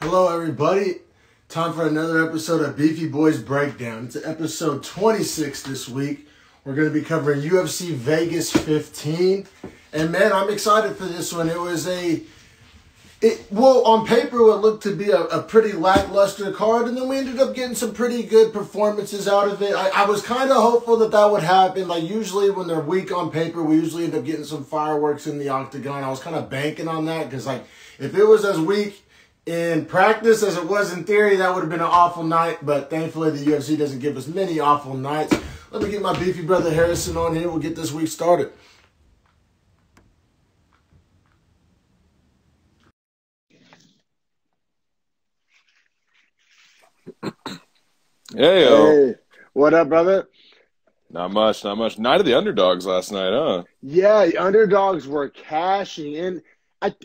Hello, everybody. Time for another episode of Beefy Boys Breakdown. It's episode 26 this week. We're going to be covering UFC Vegas 15. And, man, I'm excited for this one. On paper, it looked to be a pretty lackluster card, and then we ended up getting some pretty good performances out of it. I was kind of hopeful that would happen. Like, usually when they're weak on paper, we usually end up getting some fireworks in the octagon. I was kind of banking on that because, like, if it was as weak in practice as it was in theory, that would have been an awful night, but thankfully the UFC doesn't give us many awful nights. Let me get my beefy brother Harrison on here. We'll get this week started. Hey, What up, brother? not much. Night of the underdogs last night, huh? Yeah, the underdogs were cashing in.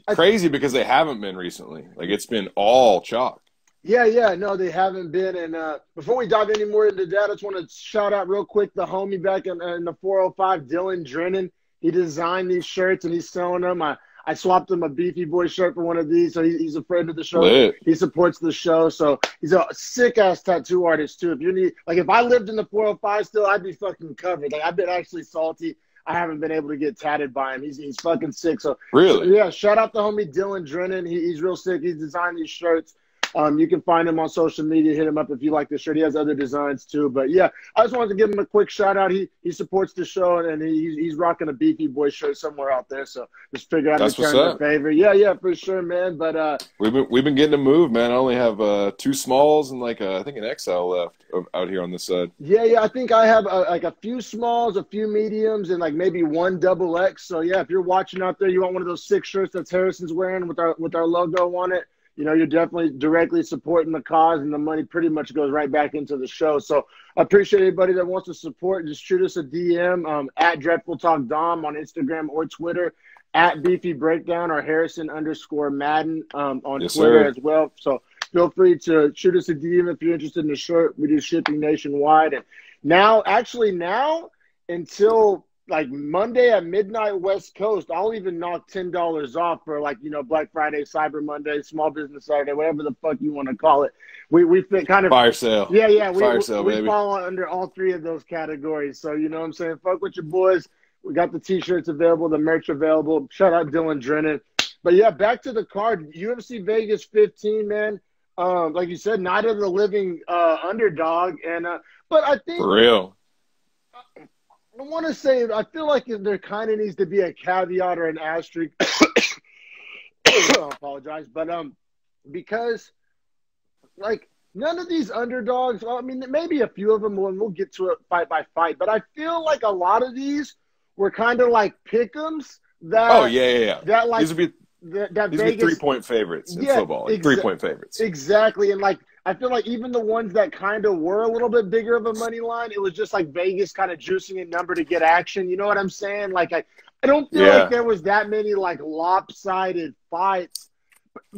Crazy because they haven't been recently. Like, it's been all chalk. Yeah, no, they haven't been. And before we dive any more into that, I just want to shout out real quick the homie back in the 405, Dylan Drennan. He designed these shirts and he's selling them. I swapped him a Beefy Boy shirt for one of these, so he's a friend of the show. Lit. He supports the show, so he's a sick-ass tattoo artist, too. If you need, like, if I lived in the 405 still, I'd be fucking covered. Like, I've been actually salty. I haven't been able to get tatted by him. He's fucking sick. So Really? yeah, shout out to homie Dylan Drennan. He's real sick. He's designed these shirts. You can find him on social media. Hit him up if you like the shirt. He has other designs too. But yeah, I just wanted to give him a quick shout out. He supports the show and he's rocking a Beefy Boy shirt somewhere out there. So just figure out to return the favor. Yeah, for sure, man. But we've been getting a move, man. I only have 2 smalls and I think an XL left out here on this side. Yeah. I think I have like a few smalls, a few mediums, and like maybe 1 XXL. So yeah, if you're watching out there, you want one of those 6 shirts that Harrison's wearing with our logo on it. You know, you're definitely directly supporting the cause, and the money pretty much goes right back into the show. So I appreciate anybody that wants to support. Just shoot us a DM at Dreadful Talk Dom on Instagram or Twitter, at Beefy Breakdown or Harrison_Madden on Twitter as well. So feel free to shoot us a DM if you're interested in the shirt. We do shipping nationwide. And now until like Monday at midnight West Coast, I'll even knock $10 off for Black Friday, Cyber Monday, Small Business Saturday, whatever the fuck you want to call it. We fit kind of fire sale. Yeah. We fall under all 3 of those categories. So you know what I'm saying? Fuck with your boys. We got the t-shirts available, the merch available. Shout out Dylan Drennan. But yeah, back to the card. UFC Vegas 15, man. Like you said, Night of the Living underdog. And but I think For real. I want to say, I feel like there kind of needs to be a caveat or an asterisk. I apologize. But because, like, none of these underdogs, I mean, maybe a few of them, and we'll get to it fight by fight, but I feel like a lot of these were kind of like pick'ems that. Oh, yeah. That, like, these would be 3-point favorites in football. 3-point favorites. Exactly. And, like, I feel like even the ones that kind of were a little bit bigger of a money line, it was just like Vegas kind of juicing a number to get action. You know what I'm saying? Like, I don't feel like there was that many like lopsided fights,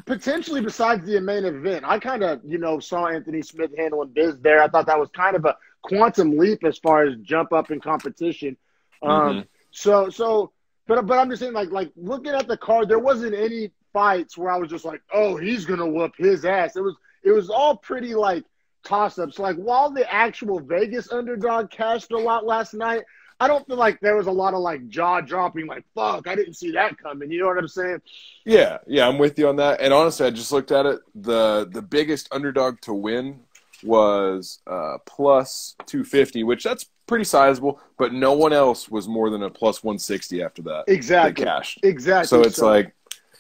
potentially besides the main event. I kind of, saw Anthony Smith handling biz there. I thought that was kind of a quantum leap as far as jump up in competition. But I'm just saying, like looking at the card, there wasn't any fights where I was just like, oh, he's going to whoop his ass. It was all pretty, like, toss-ups. Like, while the actual Vegas underdog cashed a lot last night, I don't feel like there was a lot of, like, jaw-dropping, like, fuck, I didn't see that coming. You know what I'm saying? Yeah, I'm with you on that. And honestly, I just looked at it. The biggest underdog to win was plus 250, which that's pretty sizable, but no one else was more than a plus 160 after that. Exactly. They cashed. Exactly. So it's like,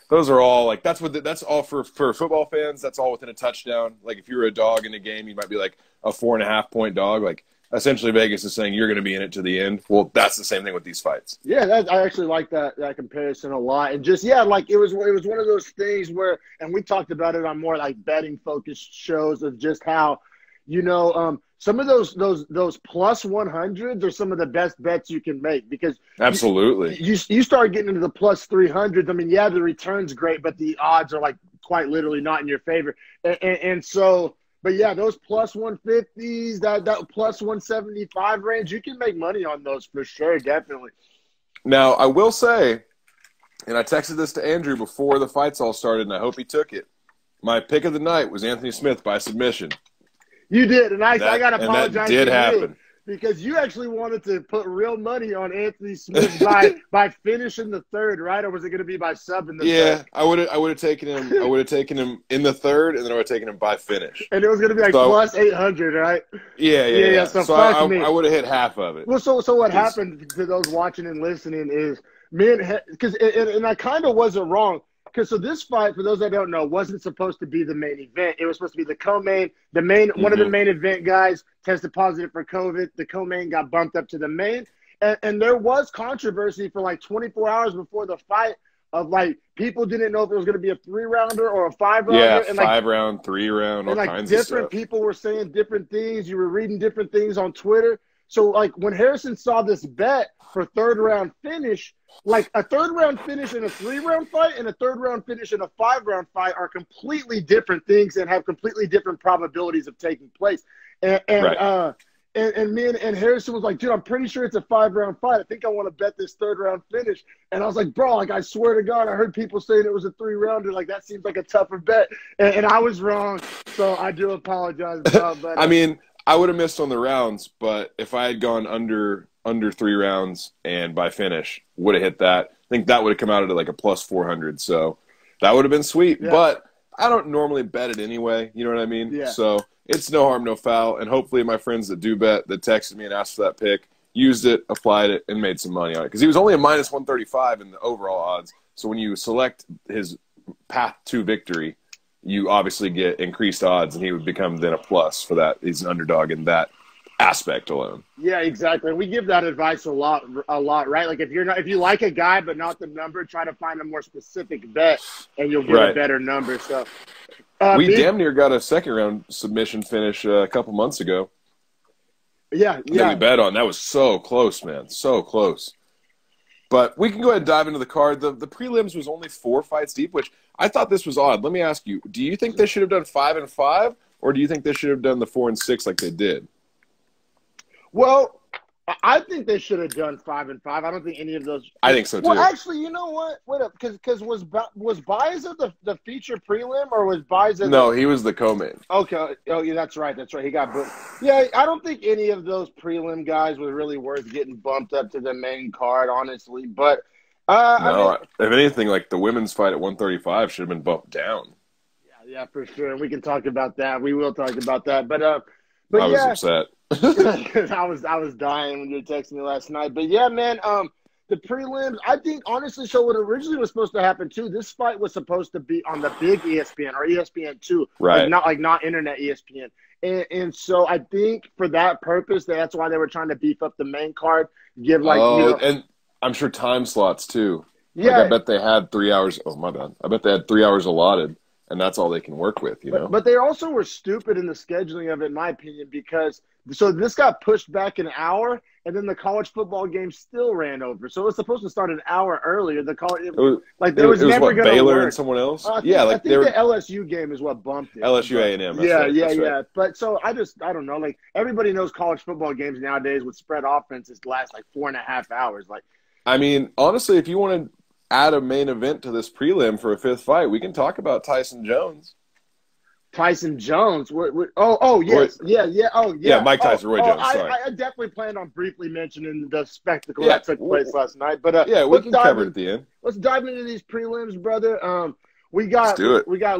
those are all like that's all for football fans. That's all within a touchdown. Like if you were a dog in a game, you might be like a 4.5-point dog. Like essentially, Vegas is saying you're going to be in it to the end. Well, that's the same thing with these fights. Yeah, I actually like that comparison a lot. And just like it was one of those things where, and we talked about it on more like betting focused shows of just how, some of those plus 100s are some of the best bets you can make because absolutely you start getting into the plus 300s. I mean, yeah, the return's great, but the odds are like quite literally not in your favor. And so, but yeah, those plus 150s, that plus 175 range, you can make money on those for sure, definitely. Now, I will say, and I texted this to Andrew before the fights all started, and I hope he took it. my pick of the night was Anthony Smith by submission. You did, and I got to apologize that did to happen. you because you actually wanted to put real money on Anthony Smith by finishing the third, right? Or was it going to be by sub in the third? Yeah, I would have taken him. I would have taken him in the third, and then I would have taken him by finish. And it was going to be like plus 800, right? Yeah. So I would have hit half of it. Well, so what happened to those watching and listening is because I kind of wasn't wrong. So this fight, for those that don't know, wasn't supposed to be the main event. It was supposed to be the co-main. One of the main event guys tested positive for COVID. The co-main got bumped up to the main. And there was controversy for like 24 hours before the fight of like people didn't know if it was going to be a 3-rounder or a 5-rounder. Yeah, and 5-round, 3-round, all kinds of stuff. Different people were saying different things. You were reading different things on Twitter. So like when Harrison saw this bet for third-round finish, like a third-round finish in a 3-round fight and a third-round finish in a 5-round fight are completely different things and have completely different probabilities of taking place. And me and Harrison was like, dude, I'm pretty sure it's a 5-round fight. I think I want to bet this third-round finish. And I was like, bro, like I swear to God, I heard people saying it was a 3-rounder. Like that seems like a tougher bet. And I was wrong, so I do apologize, bro. But, I mean, I would have missed on the rounds, but if I had gone under 3 rounds and by finish would have hit that, I think that would have come out at like a plus 400. So that would have been sweet. Yeah. But I don't normally bet it anyway. You know what I mean? Yeah. So it's no harm, no foul. And hopefully my friends that do bet, that texted me and asked for that pick, used it, applied it, and made some money on it. Because he was only a minus 135 in the overall odds. So when you select his path to victory, you obviously get increased odds, and he would become then a plus for that. He's an underdog in that aspect alone. Yeah, exactly. We give that advice a lot, right? Like if you like a guy but not the number, try to find a more specific bet, and you'll get a better number. So we damn near got a 2nd-round submission finish a couple months ago. Yeah. That we bet on. That was so close, man, so close. But we can go ahead and dive into the card. The prelims was only 4 fights deep, which I thought this was odd. Let me ask you: do you think they should have done 5 and 5, or do you think they should have done the 4 and 6 like they did? Well, I think they should have done 5 and 5. I don't think any of those. I think so too. Well, actually, you know what? Wait up, because was Baeza the feature prelim, or was Baeza? No, he was the co-main. Okay. Oh, yeah, that's right. He got booked. Yeah, I don't think any of those prelim guys was really worth getting bumped up to the main card, honestly. But if anything, like the women's fight at 135 should have been bumped down. Yeah, for sure. And we can talk about that. We will talk about that. But I was upset. I was dying when you were texting me last night. But yeah, man, the prelims, I think honestly, so what originally was supposed to happen too, this fight was supposed to be on the big ESPN or ESPN2, right? Not internet ESPN. And so I think for that purpose, that's why they were trying to beef up the main card, give and I'm sure time slots too. Yeah, like I bet they had 3 hours. Oh my bad. I bet they had 3 hours allotted, and that's all they can work with. You know. But they also were stupid in the scheduling of it, in my opinion, because so this got pushed back an hour, and then the college football game still ran over. So it was supposed to start an hour earlier. The college, it was never going to Baylor work. And someone else. I think the LSU game is what bumped it. LSU A&M. Yeah. But so I don't know. Like everybody knows college football games nowadays with spread offenses last like 4.5 hours. Like, I mean, honestly, if you want to add a main event to this prelim for a 5th fight, we can talk about Tyson Jones. Tyson Jones? Yes. Yeah, Mike Tyson, Roy Jones, sorry. I definitely planned on briefly mentioning the spectacle that took place last night. But we can cover it at the end. Let's dive into these prelims, brother. We got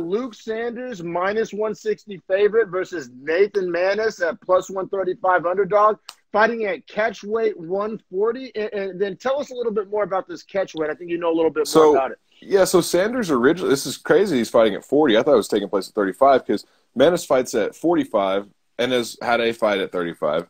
Luke Sanders, minus 160 favorite versus Nathan Manis at plus 135 underdog, fighting at catchweight 140. And then tell us a little bit more about this catchweight. I think you know a little bit more about it. Yeah, so Sanders originally, this is crazy, he's fighting at 40. I thought it was taking place at 35 because Manis fights at 45 and has had a fight at 35.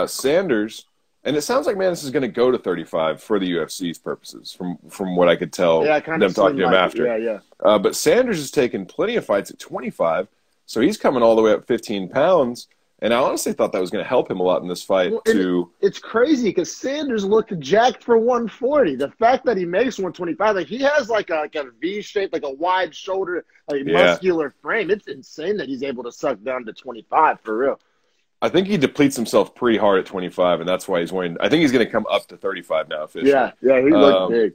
Sanders, and it sounds like Manis is going to go to 35 for the UFC's purposes, from what I could tell them talking to him after. But Sanders has taken plenty of fights at 25, so he's coming all the way up 15 pounds. And I honestly thought that was going to help him a lot in this fight. It's crazy because Sanders looked jacked for 140. The fact that he makes 125, like he has like a V shape, like a wide shoulder, muscular frame. It's insane that he's able to suck down to 25 for real. I think he depletes himself pretty hard at 25, and that's why he's winning. I think he's going to come up to 35 now officially. Yeah, he looked big.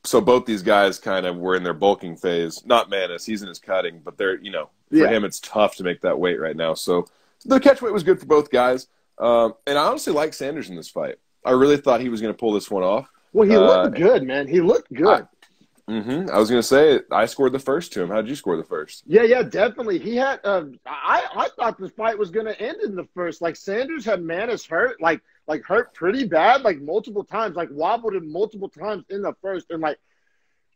so both these guys kind of were in their bulking phase. Not Manis, he's in his cutting, but they're, for him it's tough to make that weight right now. So the catch weight was good for both guys. And I honestly like Sanders in this fight. I really thought he was going to pull this one off. Well, he looked good, man. He looked good. I was going to say, I scored the first to him. How did you score the first? Yeah, definitely. He had I thought the fight was going to end in the first. Like, Sanders had Manis hurt, like hurt pretty bad, like multiple times, like wobbled him multiple times in the first. And, like,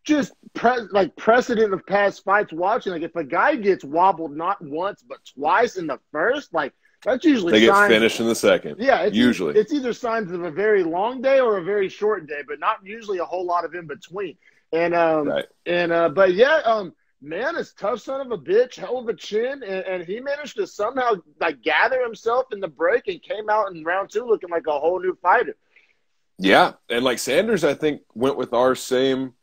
just precedent of past fights watching, like, if a guy gets wobbled not once but twice in the first, like, that's usually they get finished in the second. Yeah, it's either signs of a very long day or a very short day, but not usually a whole lot of in between. And but yeah, man is tough son of a bitch, hell of a chin, and he managed to somehow like gather himself in the break and came out in round 2 looking like a whole new fighter. Yeah, and like Sanders, I think went with our same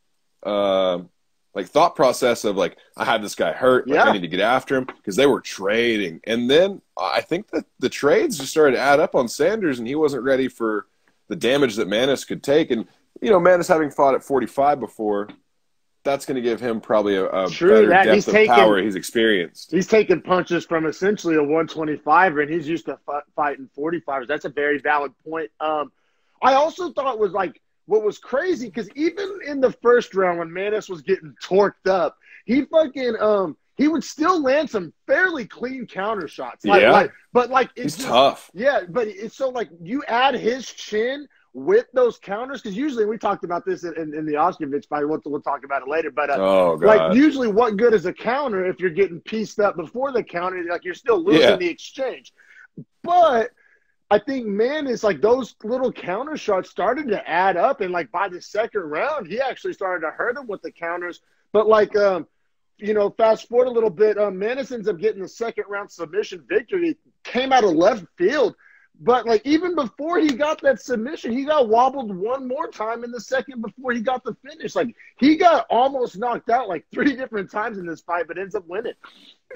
like thought process of like, I had this guy hurt, like, I need to get after him, because they were trading, and then I think that the trades just started to add up on Sanders, and he wasn't ready for the damage that Manis could take. And Manis having fought at 45 before, that's going to give him probably a better depth of power he's experienced. He's taking punches from essentially a 125er, and he's used to fighting 45ers. That's a very valid point. I also thought was like, what was crazy, because even in the first round when Manis was getting torqued up, he fucking he would still land some fairly clean counter shots. But he's tough. Yeah, but it's so like you add his chin with those counters, because usually we talked about this in the Ostovich fight. We'll talk about it later. But like usually, what good is a counter if you're getting pieced up before the counter? Like you're still losing the exchange. But I think Manis, like those little counter shots started to add up, and like by the second round, he actually started to hurt him with the counters. But like fast forward a little bit, Manis ends up getting the second round submission victory. It came out of left field. But, like, even before he got that submission, he got wobbled one more time in the second before he got the finish. Like, he got almost knocked out, like, 3 different times in this fight, but ends up winning.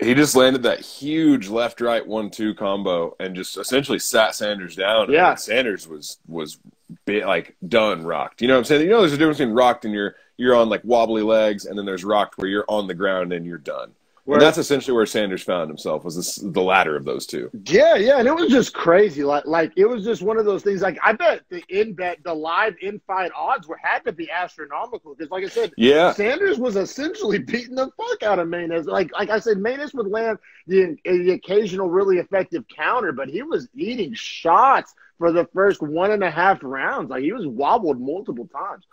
He just landed that huge left-right 1-2 combo and just essentially sat Sanders down. Yeah. And Sanders was like, done rocked. You know what I'm saying? There's a difference between rocked and you're on, like, wobbly legs, and then there's rocked where you're on the ground and you're done. And that's essentially where Sanders found himself, was the latter of those two. Yeah, and it was just crazy. Like it was just one of those things. Like, I bet the live in-fight odds had to be astronomical, because, like I said, Sanders was essentially beating the fuck out of Manis. Like I said, Manis would land the occasional really effective counter, but he was eating shots for the first 1.5 rounds. Like, he was wobbled multiple times.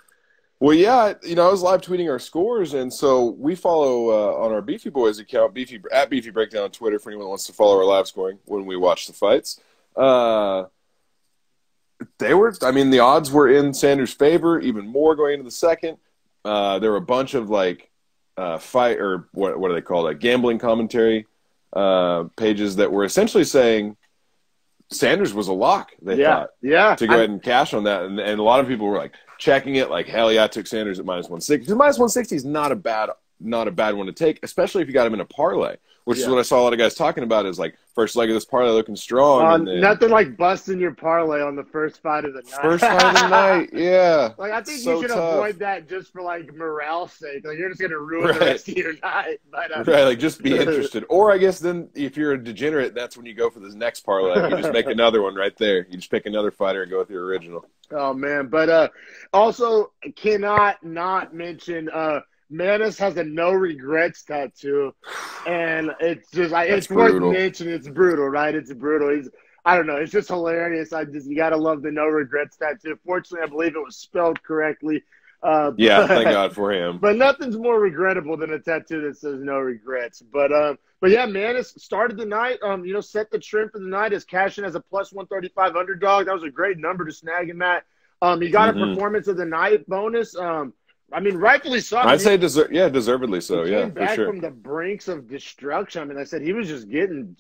Well, yeah, I was live tweeting our scores, and so we follow on our Beefy Boys account, at Beefy Breakdown on Twitter, for anyone that wants to follow our live scoring when we watch the fights. The odds were in Sanders' favor, even more going into the second. There were a bunch of what are they called, gambling commentary pages that were essentially saying Sanders was a lock, they thought, to go ahead and cash on that. And a lot of people were like checking it, like, hell yeah, I took Sanders at -160. Because -160 is not a bad one to take, especially if you got him in a parlay, which is what I saw a lot of guys talking about, is like, first leg of this parlay looking strong. And then, nothing like busting your parlay on the first fight of the night. First fight of the night, yeah. Like, I think you should avoid that just for, like, morale's sake. Like, you're just going to ruin the rest of your night. But, like, just be interested. Or I guess then if you're a degenerate, that's when you go for this next parlay. You just make another one right there. You just pick another fighter and go with your original. Oh, man. But also cannot not mention Manis has a no regrets tattoo, and it's just it's worth mentioning. It's brutal, right? It's brutal. I don't know. It's just hilarious. You gotta love the no regrets tattoo. Fortunately, I believe it was spelled correctly. Thank God for him. But nothing's more regrettable than a tattoo that says no regrets. But yeah, Manis started the night. Set the trend for the night as cashing as a +135 underdog. That was a great number to snag in that. He got a performance of the night bonus. Rightfully so. I'd say deservedly so. He yeah, came back for sure. from the brinks of destruction. I said he was just getting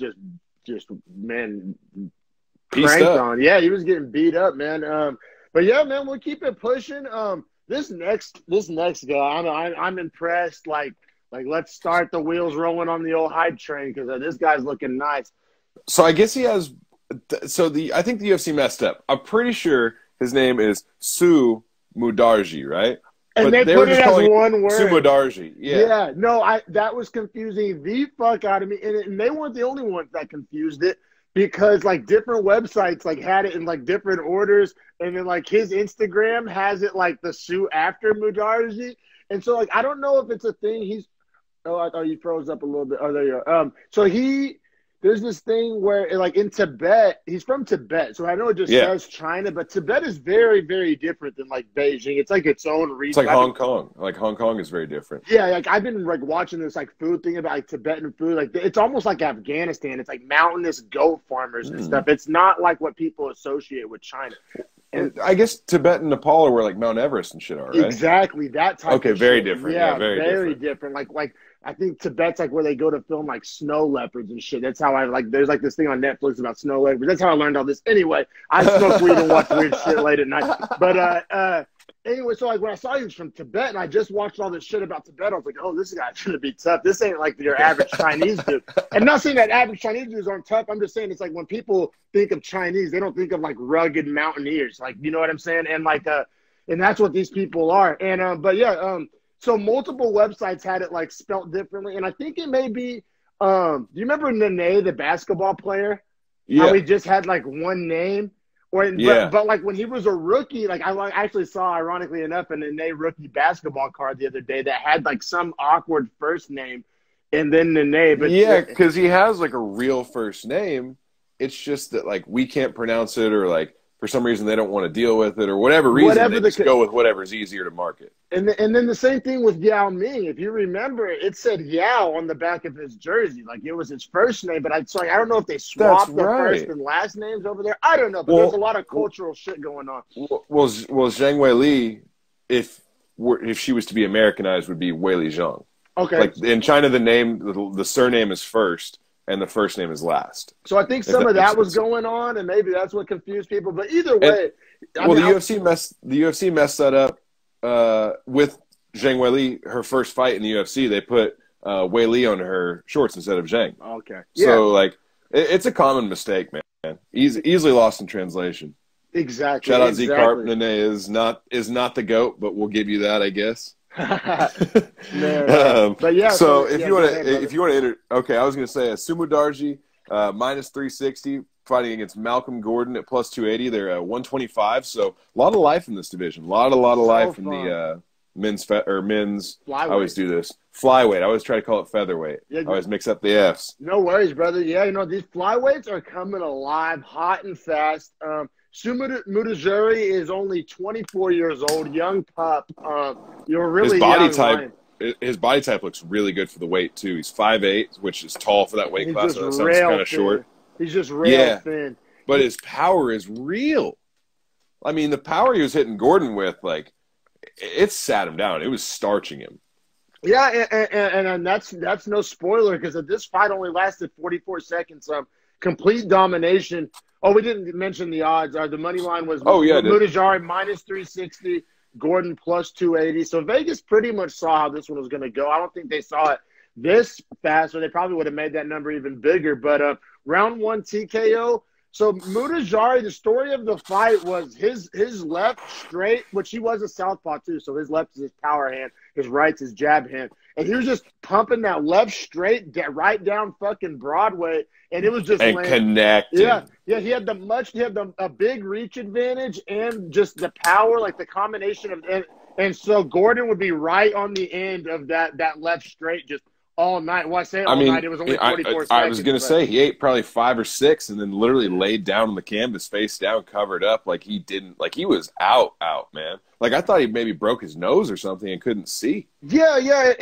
cranked on. Yeah, he was getting beat up, man. But yeah, man, we'll keep it pushing. This next guy, I'm impressed. Like let's start the wheels rolling on the old hype train, because this guy's looking nice. So I guess he has. I think the UFC messed up. I'm pretty sure his name is Su Mudarji, right? And but they they put were it just as calling one it word. Sumo Darji. Yeah. No, that was confusing the fuck out of me. And they weren't the only ones that confused it, because like different websites like had it in like different orders, and then like his Instagram has it like the suit after Mudarji. And so like I don't know if it's a thing he's I thought you froze up a little bit. Oh, there you are. So there's this thing where, like, in Tibet, he's from Tibet, so I know it just says China, but Tibet is very, very different than, like, Beijing. It's, like, its own region. It's like Hong Kong. Like, Hong Kong is very different. Yeah, like, I've been, like, watching this, like, food thing about, like, Tibetan food. Like, it's almost like Afghanistan. It's, like, mountainous goat farmers and stuff. It's not like what people associate with China. And I guess Tibet and Nepal are where, like, Mount Everest and shit are, right? Exactly, that type of very shit. different. Yeah, very different. Like, I think Tibet's like where they go to film like snow leopards and shit. That's how there's like this thing on Netflix about snow leopards. That's how I learned all this. Anyway, I smoke weed and watch weird shit late at night. But anyway, so like when I saw he was from Tibet and I just watched all this shit about Tibet, I was like, oh, this guy's gonna be tough. This ain't like your average Chinese dude. And not saying that average Chinese dudes aren't tough. I'm just saying it's like when people think of Chinese, they don't think of like rugged mountaineers. Like, you know what I'm saying? And like and that's what these people are. And so multiple websites had it like spelt differently, and I think it may be. Do you remember Nene, the basketball player? Yeah. How he just had like one name, but like when he was a rookie, like I actually saw, ironically enough, a Nene rookie basketball card the other day that had like some awkward first name, and then Nene. But because he has like a real first name. It's just that like we can't pronounce it, or like for some reason they don't want to deal with it, or whatever reason they just go with whatever's easier to market. And then the same thing with Yao Ming. If you remember, it said Yao on the back of his jersey. Like, it was his first name, but I don't know if they swapped the first and last names over there. I don't know, but there's a lot of cultural shit going on. Well, Zhang Weili, if she was to be Americanized, would be Weili Zhang. Okay. Like, in China, the name, the surname is first, and the first name is last. So I think some of that was going on, and maybe that's what confused people. But either way, the UFC messed that up with Zhang Weili. Her first fight in the UFC, they put Weili on her shorts instead of Zhang. Okay. So like, it's a common mistake, man. Easily lost in translation. Exactly. Shout out Z Carp. Nene is not the GOAT, but we'll give you that, I guess. But yeah. So if you want to enter, okay, I was going to say a Sumo Darji minus 360 fighting against Malcolm Gordon at plus 280. They're 125. So a lot of life in this division. A lot of life in the men's. Flyweight. I always do this. Flyweight. I always try to call it featherweight. Yeah, I always mix up the F's. No worries, brother. Yeah, these flyweights are coming alive, hot and fast. Sumo Mutajiri is only 24 years old, young pup. You're really his body type looks really good for the weight too. He's 5'8", which is tall for that weight class. So that sounds kind of short. He's just real thin. But his power is real. I mean, the power he was hitting Gordon with, like, it sat him down. It was starching him. Yeah, and that's no spoiler, because this fight only lasted 44 seconds. Complete domination. Oh, we didn't mention the odds. The money line was Mutajiri minus 360, Gordon plus 280. So Vegas pretty much saw how this one was going to go. I don't think they saw it this fast, or they probably would have made that number even bigger. But round one TKO. So Mutajiri, the story of the fight was his left straight, which he was a southpaw too. So his left is his power hand, his right's his jab hand. And he was just pumping that left straight right down fucking Broadway, and it was just connected. Yeah. He had a big reach advantage and just the power, like the combination of and so Gordon would be right on the end of that left straight just all night. Well, I say all night. It was only 44 seconds. I was going to say he ate probably 5 or 6 and then literally laid down on the canvas, face down, covered up like he didn't – like he was out, man. Like I thought he maybe broke his nose or something and couldn't see. Yeah.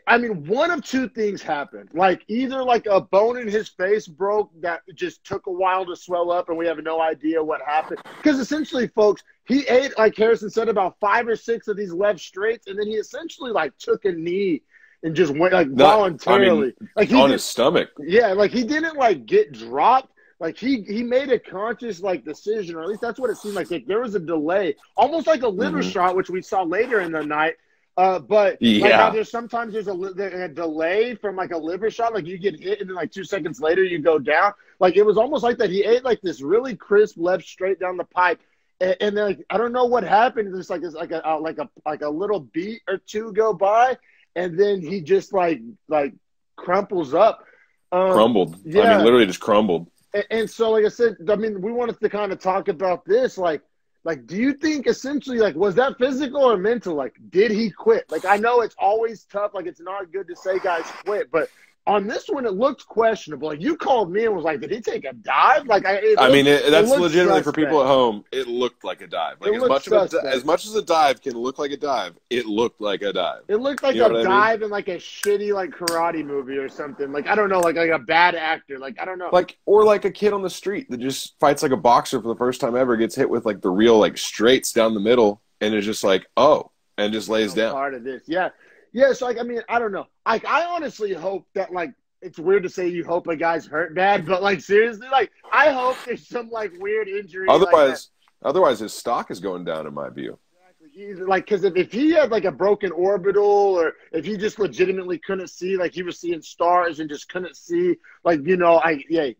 I mean, one of two things happened. Like either like a bone in his face broke that just took a while to swell up and we have no idea what happened. Because essentially, folks, he ate, like Harrison said, about 5 or 6 of these left straights, and then he essentially like took a knee and just went like voluntarily, like he on his stomach. Yeah, like he didn't like get dropped. Like he made a conscious like decision, or at least that's what it seemed like. Like there was a delay, almost like a liver shot, which we saw later in the night. But like how there's a delay from like a liver shot, like you get hit and then like 2 seconds later you go down. Like it was almost like that. He ate like this really crisp left straight down the pipe, and then, like, I don't know what happened. There's like a little beat or two go by, and then he just like crumples up. Crumbled. Yeah. I mean, literally just crumbled. And so, like I said, I mean, we wanted to kind of talk about this. Like, do you think essentially, like, was that physical or mental? Like, did he quit? Like, I know it's always tough. Like, it's not good to say guys quit, but on this one, it looked questionable. Like, you called me and was like, did he take a dive? Like, that's legitimately suspect. for people at home. It looked like a dive. Like, as much as a dive can look like a dive, it looked like a dive. It looked like a dive in like a shitty like karate movie or something. Like, I don't know, like a bad actor. Like, I don't know. Like, or like a kid on the street that just fights like a boxer for the first time ever, gets hit with like the real like straights down the middle, and is just like, oh, and just lays down. Part of this, yeah. Yeah, so, like, I mean, I don't know. Like, I honestly hope that, like, it's weird to say you hope a guy's hurt bad, but, like, seriously, like, I hope there's some, like, weird injury. Otherwise, his stock is going down, in my view. Exactly. Like, because if he had, like, a broken orbital, or if he just legitimately couldn't see, like, he was seeing stars and just couldn't see, like, you know, I mean,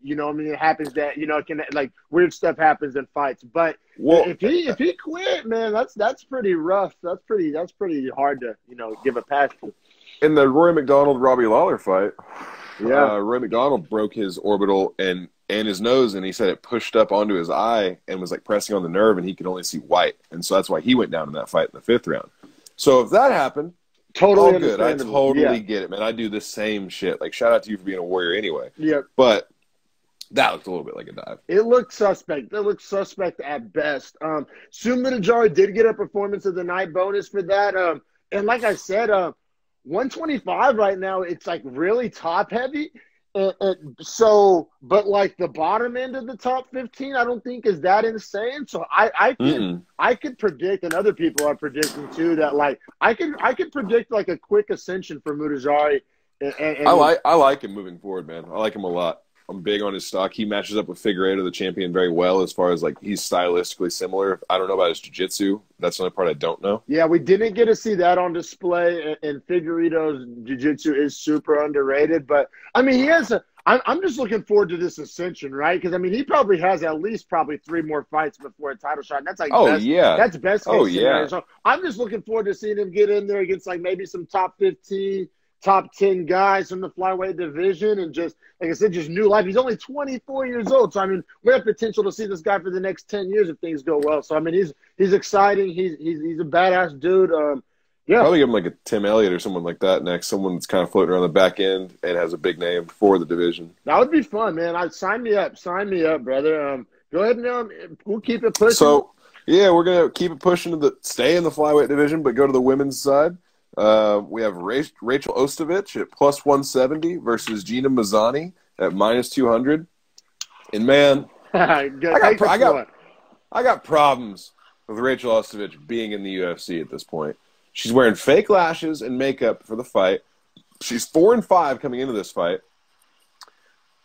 it happens that, you know, it can, like, weird stuff happens in fights. But if he quit, man, that's pretty rough. That's pretty hard to, you know, give a pass to. In the Roy McDonald Robbie Lawler fight, yeah, Roy McDonald broke his orbital and his nose, and he said it pushed up onto his eye and was like pressing on the nerve, and he could only see white, and so that's why he went down in that fight in the 5th round. So if that happened, totally all good. I totally get it, man. I do the same shit. Like, shout out to you for being a warrior anyway. Yeah, but that looked a little bit like a dive. It looked suspect. It looked suspect at best. Sumanajari did get a performance of the night bonus for that. And like I said, 125 right now, it's like really top heavy. So, but like the bottom end of the top 15, I don't think is that insane. So I could predict, and other people are predicting too, that like I could predict like a quick ascension for Mutajari. I like him moving forward, man. I like him a lot. I'm big on his stock. He matches up with Figueiredo, the champion, very well as far as, like, he's stylistically similar. I don't know about his jiu-jitsu. That's another part I don't know. Yeah, we didn't get to see that on display, and Figueiredo's jiu-jitsu is super underrated. But, I mean, he has I'm just looking forward to this ascension, right? Because, I mean, he probably has at least 3 more fights before a title shot. And that's like that's best case scenario. So I'm just looking forward to seeing him get in there against, like, maybe some top 15, top 10 guys from the flyweight division, and just, like I said, just new life. He's only 24 years old. So, I mean, we have potential to see this guy for the next 10 years if things go well. So, I mean, he's exciting. He's a badass dude. Yeah. Probably give him like a Tim Elliott or someone like that next. Someone that's kind of floating around the back end and has a big name for the division. That would be fun, man. Sign me up. Sign me up, brother. Go ahead and we'll keep it pushing. So, yeah, we're going to keep it pushing to stay in the flyweight division, but go to the women's side. We have Rachel Ostovich at plus 170 versus Gina Mazzani at minus 200. And, man, I got problems with Rachel Ostovich being in the UFC at this point. She's wearing fake lashes and makeup for the fight. She's 4-5 coming into this fight.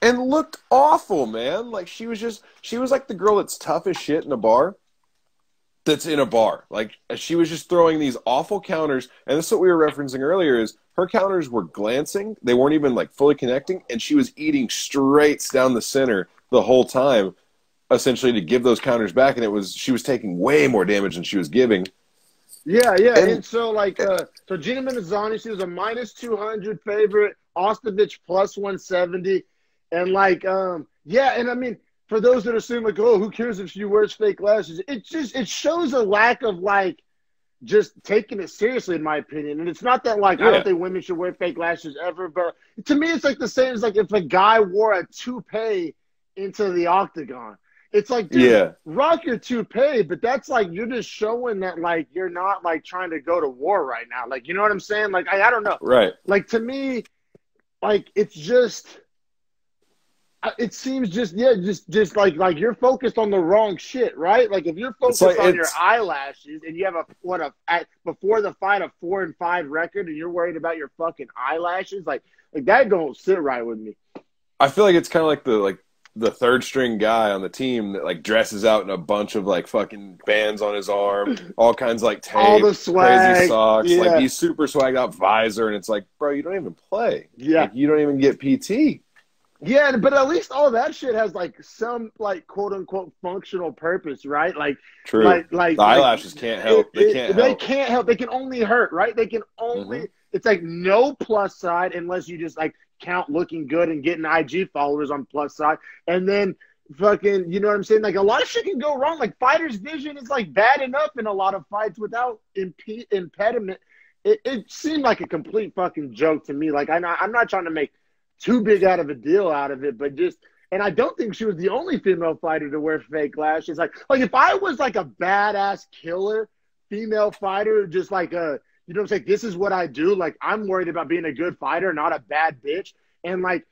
And looked awful, man. Like, she was like the girl that's tough as shit in a bar. That's in a bar. Like, she was just throwing these awful counters. And this is what we were referencing earlier, is her counters were glancing. They weren't even, like, fully connecting. And she was eating straights down the center the whole time, essentially, to give those counters back. And she was taking way more damage than she was giving. Yeah. And so, like, so Gina Mazzani, she was a minus 200 favorite. Ostovich plus 170. And, like, yeah, and I mean, for those that assume, like, oh, who cares if she wears fake lashes? It shows a lack of, like, just taking it seriously, in my opinion. And it's not that, like, I don't think women should wear fake lashes ever, but to me, it's like the same as, like, if a guy wore a toupee into the octagon. It's like, dude, rock your toupee, but that's like, you're just showing that, like, you're not, like, trying to go to war right now. Like, you know what I'm saying? Like, I don't know. Right. Like, to me, like, it's just, it seems just like you're focused on the wrong shit, right? Like, if you're focused on your eyelashes and you have before the fight, a 4-5 record, and you're worried about your fucking eyelashes, like that don't sit right with me. I feel like it's kind of like the third string guy on the team that, like, dresses out in a bunch of, like, fucking bands on his arm, all kinds of, like, tape, all the swag, crazy socks, like, he's super swagged out visor, and it's like, bro, you don't even play. Yeah. Like, you don't even get PT. Yeah, but at least all that shit has like some like quote unquote functional purpose, right? Like, True. like The eyelashes can't help. They can't they help. can't help. They can only hurt, right? They can only. It's like no plus side unless you just like count looking good and getting IG followers on plus side, and then fucking, you know what I'm saying? Like a lot of shit can go wrong. Like fighters' vision is like bad enough in a lot of fights without impediment. It seemed like a complete fucking joke to me. Like I'm not trying to make too big out of a deal out of it, but just, and I don't think she was the only female fighter to wear fake lashes. Like if I was like a badass killer female fighter, just like a, you know what I'm saying, this is what I do. Like I'm worried about being a good fighter, not a bad bitch. And like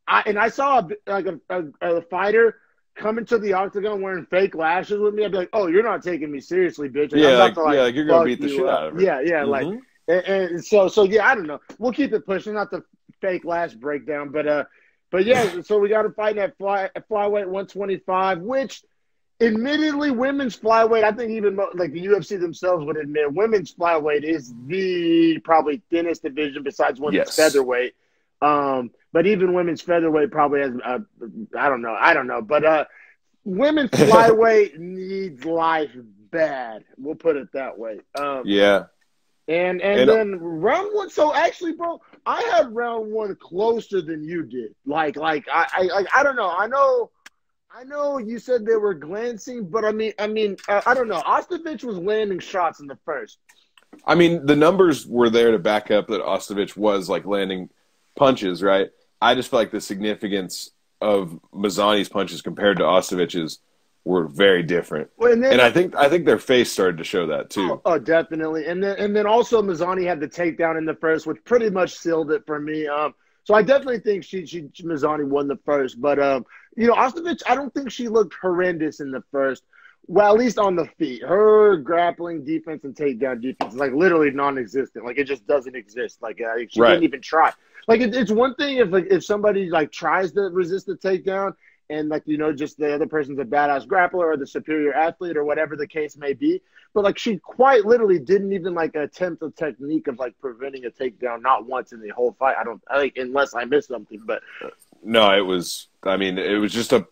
I saw a fighter come into the octagon wearing fake lashes with me. I'd be like, oh, you're not taking me seriously, bitch. Like, Yeah, I'm about to, like you're gonna beat the shit out of her. Yeah, like. And so yeah, I don't know. We'll keep it pushing, not the fake lash breakdown, but yeah. So we got to fight at flyweight 125, which, admittedly, women's flyweight. I think even like the UFC themselves would admit, women's flyweight is the probably thinnest division besides women's featherweight. But even women's featherweight probably has I don't know, but women's flyweight needs life bad. We'll put it that way. Yeah. And then round one. So actually, bro, I had round one closer than you did. Like I don't know. I know you said they were glancing, but I mean, I don't know. Ostovich was landing shots in the first. I mean, the numbers were there to back up that Ostovich was like landing punches, right? I just feel like the significance of Mazzani's punches compared to Ostovich's were very different. Well, and I think their face started to show that too. Oh, definitely. And then also Mazzani had the takedown in the first, which pretty much sealed it for me. So I definitely think Mazzani won the first. But you know, Ostovich, I don't think she looked horrendous in the first. Well, at least on the feet. Her grappling defense and takedown defense is like literally non-existent. Like it just doesn't exist. Like she didn't even try. Like it's one thing if somebody like tries to resist the takedown, and like, you know, just the other person's a badass grappler or the superior athlete or whatever the case may be. But like she quite literally didn't even like attempt a technique of like preventing a takedown, not once in the whole fight. I think unless I missed something. But no, it was just a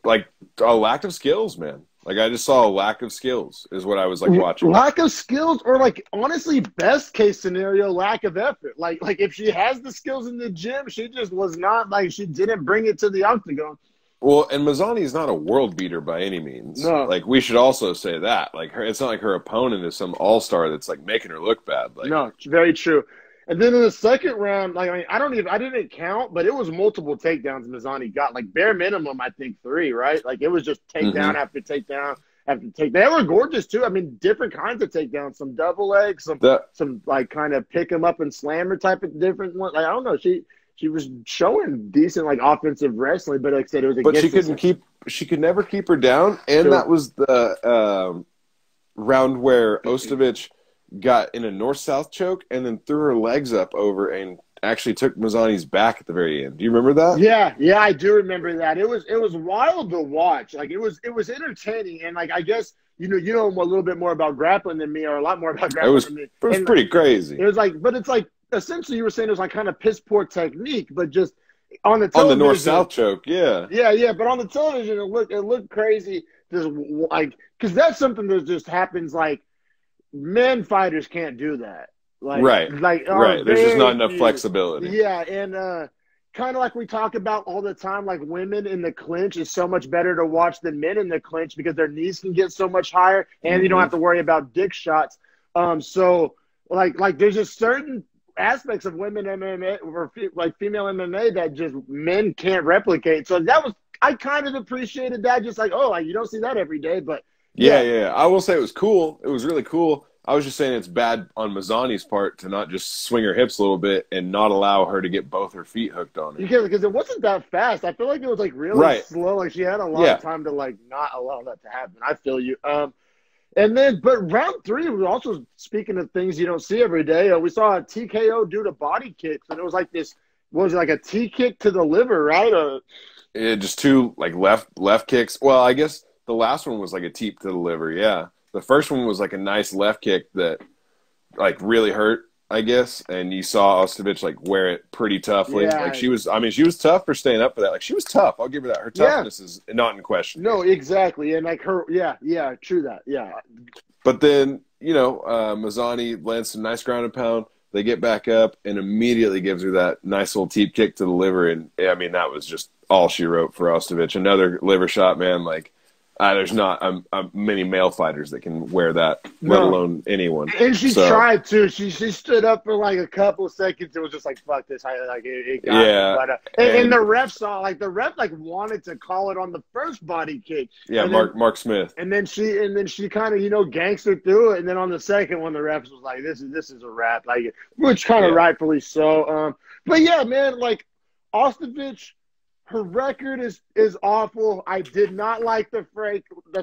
lack of skills, man. Like I just saw a lack of skills is what I was like watching. Lack of skills, or like honestly, best case scenario, lack of effort. Like if she has the skills in the gym, she just was not, like, she didn't bring it to the octagon. Well, and Mazzani is not a world beater by any means. No. Like, we should also say that. Like, it's not like her opponent is some all-star that's, like, making her look bad. Like, no, very true. And then in the second round, like, I mean, I didn't count, but it was multiple takedowns Mazzani got. Like, bare minimum, I think 3, right? Like, it was just takedown after takedown after takedown. They were gorgeous, too. I mean, different kinds of takedowns. Some double legs, some like, kind of pick them up and slammer type of different ones. Like, I don't know. She was showing decent like offensive wrestling, but like I said, it was against. She could never keep her down, and that was the round where Ostovich got in a north-south choke and then threw her legs up over and actually took Mazzani's back at the very end. Do you remember that? Yeah, I do remember that. It was wild to watch. Like it was entertaining, and like I guess you know a little bit more about grappling than me, or a lot more about grappling than me. It was pretty crazy. It was like, but it's like. Essentially, you were saying it was like kind of piss poor technique, but just on the television. On the north-south choke, yeah. Yeah, but on the television, it looked crazy. Just like, because that's something that just happens. Like, men fighters can't do that. Like, right. There's just not enough flexibility. Yeah, and kind of like we talk about all the time, like women in the clinch is so much better to watch than men in the clinch because their knees can get so much higher, and you don't have to worry about dick shots. So like there's just certain aspects of women MMA or like female MMA that just men can't replicate. So I kind of appreciated that. Just like, oh, like you don't see that every day, but yeah. I will say it was cool. It was really cool. I was just saying it's bad on Mazzani's part to not just swing her hips a little bit and not allow her to get both her feet hooked on her. Because it wasn't that fast. I feel like it was like really slow. Like she had a lot of time to like not allow that to happen. I feel you. And then, but round 3 was also, speaking of things you don't see every day, we saw a TKO due to body kicks, and it was like this, was it like a T kick to the liver, right? Yeah, just 2 like left kicks. Well, I guess the last one was like a teep to the liver. Yeah, the first one was like a nice left kick that like really hurt I guess, and you saw Ostovich like wear it pretty toughly. Yeah. Like she was tough for staying up for that. Like she was tough. I'll give her that. Her toughness is not in question. No, exactly, and like her, true that, yeah. But then Mazzani lands some nice ground and pound. They get back up and immediately gives her that nice little teep kick to the liver, and I mean that was just all she wrote for Ostovich. Another liver shot, man. Like. There's not many male fighters that can wear that, let alone anyone. And she tried to. She stood up for like a couple of seconds. It was just like, fuck this. It got me. But, and the ref saw, like, the ref like wanted to call it on the first body kick. Yeah, Mark Smith. And then she kind of gangstered through it. And then on the second one, the ref was like, this is a wrap, like, which kind of rightfully so. But yeah, man, like Ostovich. Her record is awful. I did not like the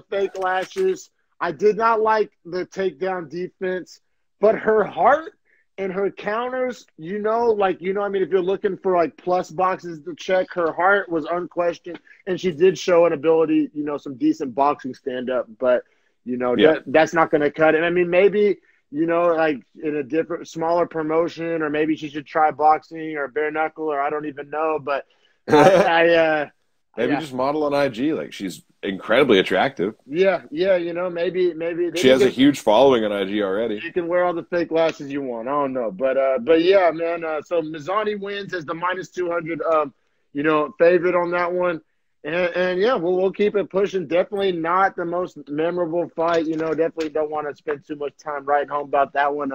fake lashes. I did not like the takedown defense. But her heart and her counters, I mean, if you're looking for like plus boxes to check, her heart was unquestioned. And she did show an ability, some decent boxing stand-up. But, that's not going to cut it. I mean, maybe, like in a different, smaller promotion, or maybe she should try boxing or bare knuckle, or I don't even know. But maybe just model on IG. Like she's incredibly attractive. Yeah, maybe she has a huge following on IG already. You can wear all the fake lashes you want. I don't know, but yeah, man. So Mazzani wins as the -200, favorite on that one, and yeah, we'll keep it pushing. Definitely not the most memorable fight. Definitely don't want to spend too much time writing home about that one.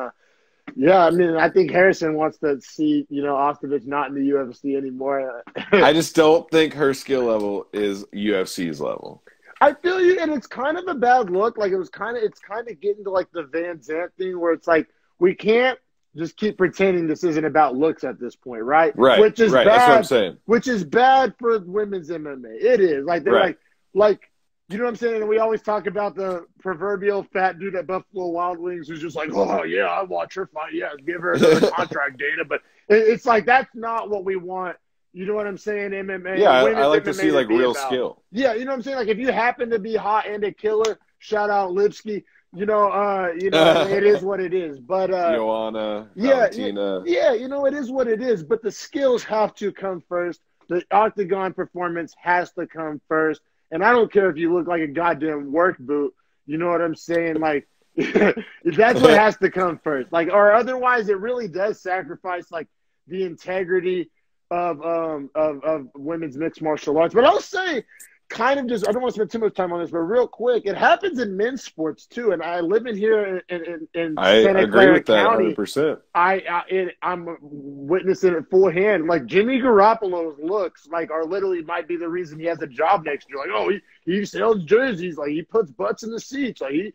Yeah, I mean, I think Harrison wants to see, Ostovich not in the UFC anymore. I just don't think her skill level is UFC's level. I feel you, and it's kind of a bad look. Like it's kind of getting to like the Van Zandt thing where it's like we can't just keep pretending this isn't about looks at this point, right? Right. Which is bad. That's what I'm saying. Which is bad for women's MMA. It is like they're like. You know what I'm saying? And we always talk about the proverbial fat dude at Buffalo Wild Wings who's just like, oh, yeah, I watch her fight. Yeah, give her the contract data. But it's like that's not what we want. You know what I'm saying? MMA. Yeah, I like to see, like, real skill. Yeah, you know what I'm saying? Like, if you happen to be hot and a killer, shout out Lipsky. It is what it is. But Joanna, Valentina. Yeah, it is what it is. But the skills have to come first. The octagon performance has to come first. And I don't care if you look like a goddamn work boot. You know what I'm saying? Like, that's what has to come first. Like, or otherwise, it really does sacrifice like the integrity of women's mixed martial arts. But I'll say, kind of just, I don't want to spend too much time on this, but real quick, it happens in men's sports too. And I live in here in Santa Clara County. 100%. I'm witnessing it full hand. Like Jimmy Garoppolo's looks like are literally might be the reason he has a job next year. Like, oh, he sells jerseys. Like he puts butts in the seats. Like he's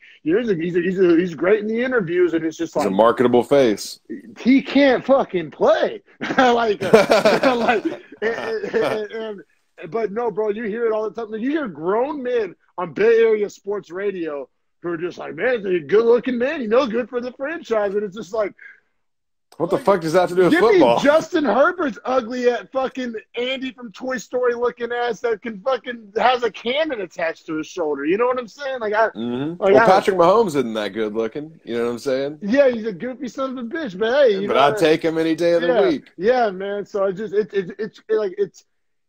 great in the interviews. And it's just like he's a marketable face. He can't fucking play. But no, bro, you hear it all the time. You hear grown men on Bay Area sports radio who are just like, man, he's a good-looking man. Good for the franchise. And it's just like, what the fuck does that have to do with give football? Me Justin Herbert's ugly at fucking Andy from Toy Story looking ass that can fucking has a cannon attached to his shoulder. You know what I'm saying? Patrick Mahomes isn't that good looking. You know what I'm saying? Yeah, he's a goofy son of a bitch. But hey, I'd take him any day of the week. Yeah, man. So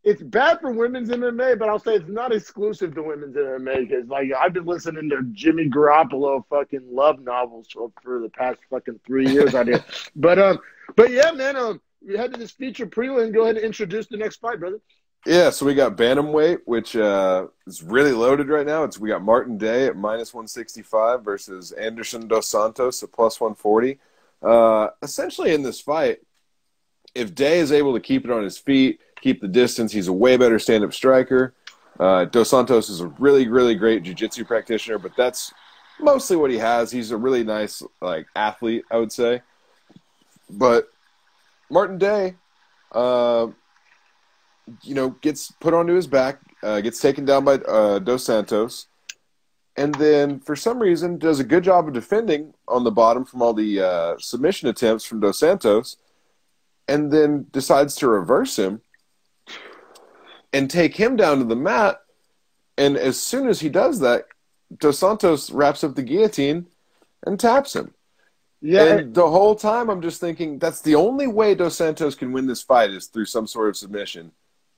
it's bad for women's MMA, but I'll say it's not exclusive to women's MMA because, like, I've been listening to Jimmy Garoppolo fucking love novels for the past fucking 3 years out here. But yeah, man, we had to this feature prelim. Go ahead and introduce the next fight, brother. Yeah, so we got Bantamweight, which is really loaded right now. We got Martin Day at -165 versus Anderson Dos Santos at +140. Essentially in this fight, if Day is able to keep it on his feet, keep the distance, he's a way better stand-up striker. Dos Santos is a really, really great jiu-jitsu practitioner, but that's mostly what he has. He's a really nice athlete, I would say. But Martin Day, gets put onto his back, gets taken down by Dos Santos, and then for some reason does a good job of defending on the bottom from all the submission attempts from Dos Santos, and then decides to reverse him and take him down to the mat. And as soon as he does that, Dos Santos wraps up the guillotine and taps him. Yeah. And the whole time I'm just thinking that's the only way Dos Santos can win this fight is through some sort of submission.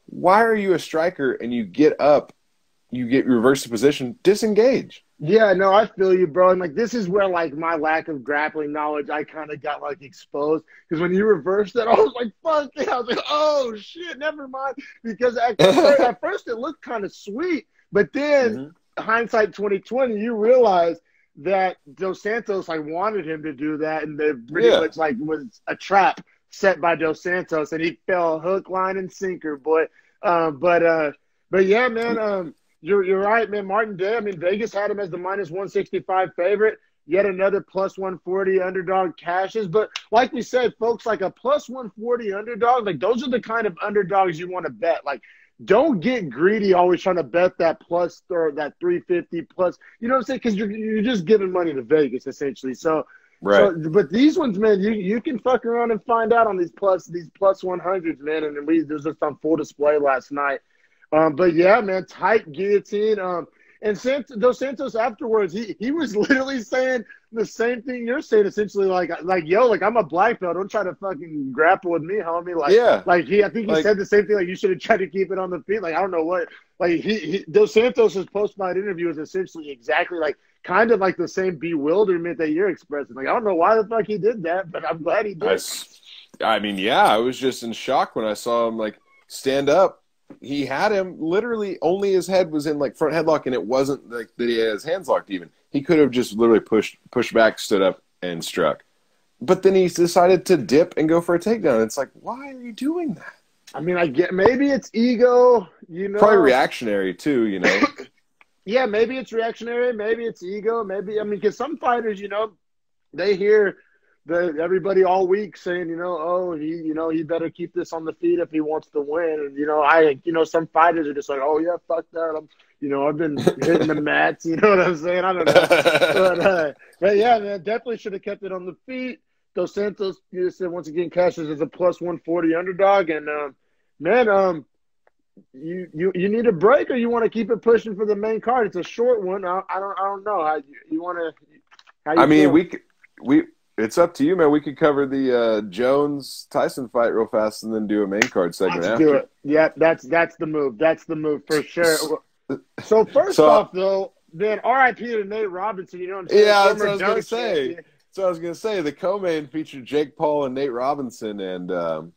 Why are you a striker and you get up, you get reversed to position, disengage? Yeah, no, I feel you, bro. And like this is where like my lack of grappling knowledge, I kind of got like exposed because when you reversed it, I was like, "Fuck yeah!" I was like, "Oh shit, never mind." Because at first it looked kind of sweet, but then hindsight 2020, you realize that Dos Santos like wanted him to do that, and they pretty much like was a trap set by Dos Santos, and he fell hook, line, and sinker, boy. But yeah, man. You're right, man. Martin Day, I mean, Vegas had him as the minus 165 favorite. Yet another plus 140 underdog cashes. But like we said, folks, like a plus 140 underdog, like those are the kind of underdogs you want to bet. Like, don't get greedy always trying to bet that plus or that 350 plus. You know what I'm saying? Because you're just giving money to Vegas, essentially. So, but these ones, man, you can fuck around and find out on these plus 100s, man. And we was just on full display last night. But yeah, man, tight guillotine. And Dos Santos afterwards, he was literally saying the same thing you're saying, essentially, like yo, like I'm a black belt. Don't try to fucking grapple with me, homie. Like, I think he said the same thing. Like you should have tried to keep it on the feet. Like I don't know what. Like Dos Santos' post-fight interview is essentially exactly like kind of like the same bewilderment that you're expressing. Like I don't know why the fuck he did that, but I'm glad he did. I mean, yeah, I was just in shock when I saw him like stand up. He had him literally only his head was in like front headlock, and it wasn't like that he had his hands locked even. He could have just literally pushed back, stood up, and struck. But then he decided to dip and go for a takedown. It's like, why are you doing that? I mean, I get maybe it's ego, you know. Probably reactionary too, you know. Yeah, maybe it's reactionary, maybe it's ego, maybe because some fighters, you know, they hear everybody all week saying, he better keep this on the feet if he wants to win. And, some fighters are just like, oh, yeah, fuck that. I've been hitting the mats. You know what I'm saying? I don't know. But yeah, man, definitely should have kept it on the feet. Dos Santos, you said, once again, cashes as a plus 140 underdog. And, you need a break or you want to keep it pushing for the main card? It's a short one. I don't know. How you want to – it's up to you, man. We could cover the Jones-Tyson fight real fast and then do a main card segment after. Do it. Yeah, that's the move. That's the move for sure. So first off, though, then R.I.P. to Nate Robinson. You know what I'm saying? Yeah, that's what I was going to say. So I was going to say the co-main featured Jake Paul and Nate Robinson, and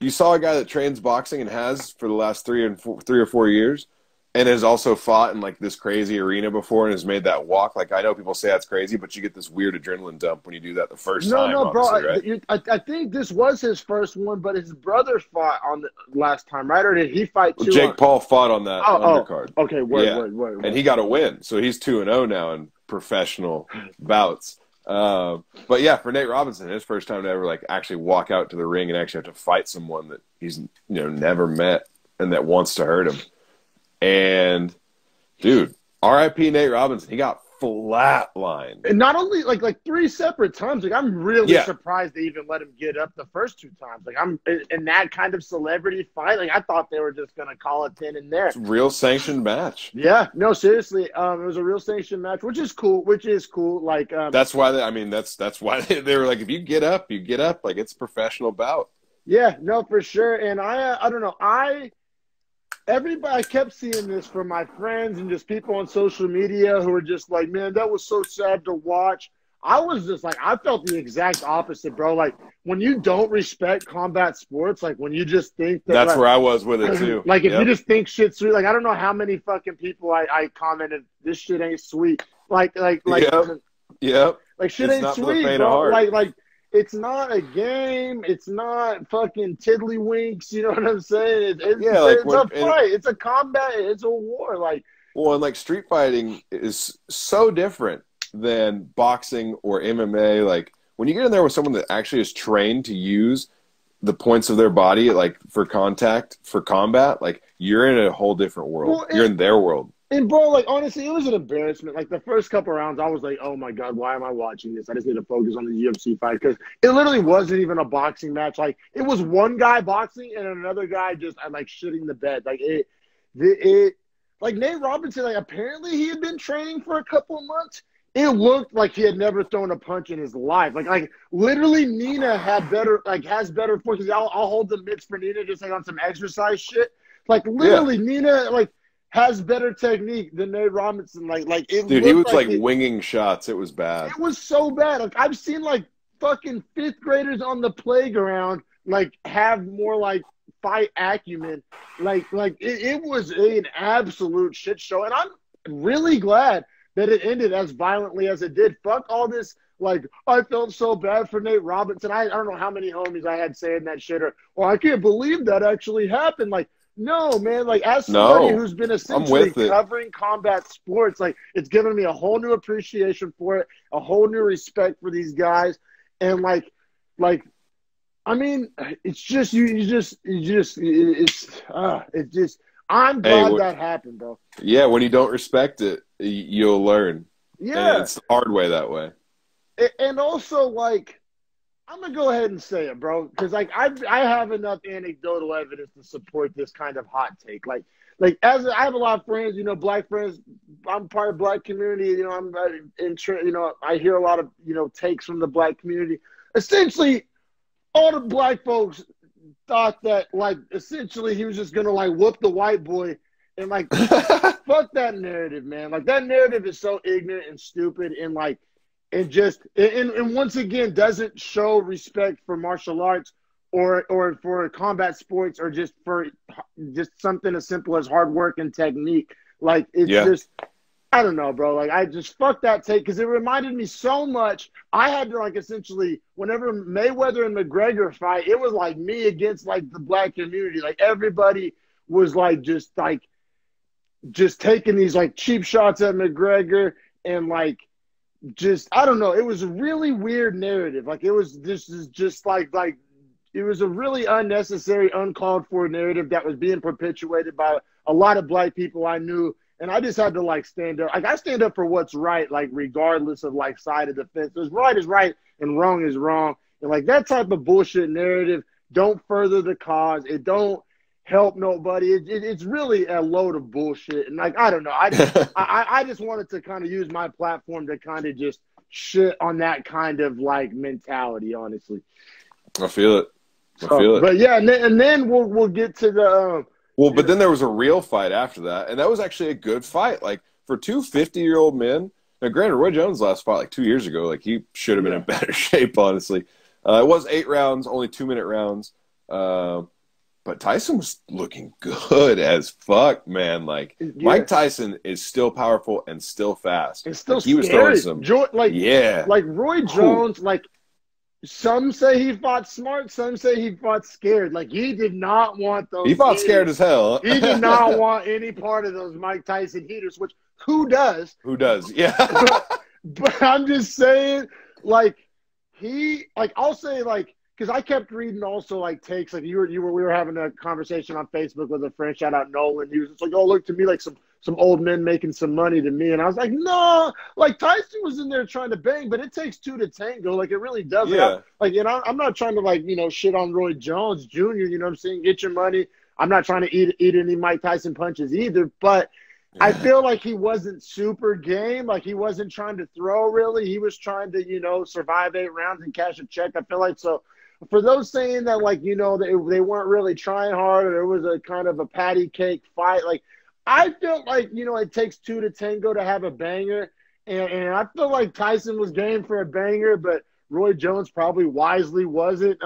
you saw a guy that trains boxing and has for the last 3 or 4 years. And has also fought in, like, this crazy arena before and has made that walk. Like, I know people say that's crazy, but you get this weird adrenaline dump when you do that the first time. No, bro. Right? I think this was his first one, but his brother fought on the last time, right? Or did he fight two? Jake Paul fought on that undercard. Okay, word. And he got a win. So he's 2-0 now in professional bouts. But, yeah, for Nate Robinson, his first time to ever, like, actually walk out to the ring and actually have to fight someone that he's, never met and that wants to hurt him. And, dude, R.I.P. Nate Robinson. He got flatlined. And not only, like 3 separate times. Like, I'm really surprised they even let him get up the first 2 times. Like, I'm in that kind of celebrity fight. Like, I thought they were just going to call it then and there. It's a real sanctioned match. Yeah. No, seriously. It was a real sanctioned match, which is cool. Like, that's why that's why they were like, if you get up. Like, it's a professional bout. Yeah. No, for sure. And I don't know. I kept seeing this from my friends and just people on social media who were just like, man, that was so sad to watch. I was just like, I felt the exact opposite, bro. Like, when you don't respect combat sports, like when you just think that, that's where I was with it too. Like, if you just think shit's sweet, like, I don't know how many fucking people I commented, this shit ain't sweet. Like, Yep. Like, shit ain't sweet, bro. Like, it's not a game. It's not fucking tiddlywinks. You know what I'm saying? It's a fight. It's a combat. It's a war. And like street fighting is so different than boxing or MMA. Like, when you get in there with someone that actually is trained to use the points of their body, like for combat, like you're in a whole different world. Well, you're in their world. And, bro, like, honestly, it was an embarrassment. Like, the first couple rounds, I was like, oh, my God, why am I watching this? I just need to focus on the UFC fight because it literally wasn't even a boxing match. Like, it was one guy boxing and another guy just, like, shitting the bed. Like, like, Nate Robinson, like, apparently he had been training for a couple of months. it looked like he had never thrown a punch in his life. Like literally Nina has better forces. I'll hold the mitts for Nina just like on some exercise shit. Like literally Nina like has better technique than Nate Robinson. Like it Dude, he was like winging shots. It was bad. It was so bad. Like I've seen like fucking fifth graders on the playground like have more like fight acumen. Like it was an absolute shit show. And I'm really glad that it ended as violently as it did. Fuck all this, like, I felt so bad for Nate Robinson. I don't know how many homies I had saying that shit, or I can't believe that actually happened. Like, no, man, like, as somebody who's been essentially covering combat sports, like, it's given me a whole new appreciation for it, a whole new respect for these guys. And, like, I mean, it's just, I'm glad that happened, bro. Yeah, when you don't respect it, you'll learn. Yeah. And it's the hard way that way. And also, like, I'm going to go ahead and say it, bro, because, like, I have enough anecdotal evidence to support this kind of hot take. Like as I have a lot of friends, you know, black friends. I'm part of the black community. You know, I hear a lot of, you know, takes from the black community. Essentially, all the black folks thought that, like, essentially he was just going to, like, whoop the white boy. And, like, fuck that narrative, man. Like, that narrative is so ignorant and stupid and, like, and once again doesn't show respect for martial arts or for combat sports or just for just something as simple as hard work and technique. Like, it's just – I don't know, bro. Like, I just fuck that take because it reminded me so much. I had to, like, essentially, whenever Mayweather and McGregor fight, it was like me against, like, the black community. Like, everybody was, like, just taking these, like, cheap shots at McGregor and, like, just, I don't know. It was a really weird narrative. Like, it was, this is just, like, it was a really unnecessary, uncalled for narrative that was being perpetuated by a lot of black people I knew. And I just had to, like, stand up. Like, I stand up for what's right, like, regardless of, like, side of the fence. What's right is right and wrong is wrong. And, like, that type of bullshit narrative don't further the cause. It don't help nobody. It's really a load of bullshit. And, like, I don't know. I just wanted to kind of use my platform to kind of just shit on that kind of, like, mentality, honestly. I feel it. I feel it. But, yeah, and then we'll get to the well, but then there was a real fight after that, and that was actually a good fight. Like, for two 50-year-old men, now granted, Roy Jones' last fight like 2 years ago, like, he should have been in better shape, honestly. It was 8 rounds, only 2-minute rounds. But Tyson was looking good as fuck, man. Like, Mike Tyson is still powerful and still fast. It's still like, he was throwing some, like Roy Jones, like, some say he fought smart, some say he fought scared. Like, he did not want those. He fought scared as hell. He did not want any part of those Mike Tyson heaters, which who does? Who does? Yeah. but I'm just saying, like, I'll say, like, because I kept reading also, like, takes. Like, we were having a conversation on Facebook with a friend, shout out Nolan. He was just like, oh, look to me like some old men making some money to me. And I was like, no, like, Tyson was in there trying to bang, but it takes two to tango. Like, it really does. Yeah. Like, you know, I'm not trying to, like, you know, shit on Roy Jones Jr., you know what I'm saying? Get your money. I'm not trying to eat any Mike Tyson punches either, but I feel like he wasn't super game. Like, he wasn't trying to throw, really. He was trying to, you know, survive 8 rounds and cash a check. I feel like so. For those saying that, like, you know, they weren't really trying hard or it was a kind of a patty cake fight, like, I felt like, you know, it takes 2 to tango to have a banger. And I feel like Tyson was game for a banger, but Roy Jones probably wisely wasn't.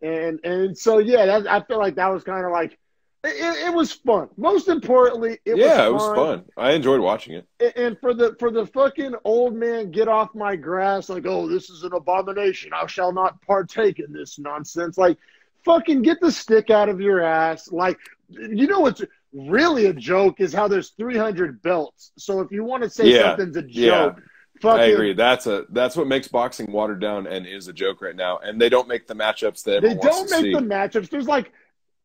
And so, yeah, I feel like that was kind of like, it was fun. Most importantly, it was fun. I enjoyed watching it. And for the fucking old man get off my grass, like, oh, this is an abomination. I shall not partake in this nonsense. Like, fucking get the stick out of your ass. Like, you know what's really a joke is how there's 300 belts. So if you want to say something's a joke, fucking, I agree. That's what makes boxing watered down and is a joke right now. And they don't make the matchups that everyone wants to see. They don't make the matchups. There's like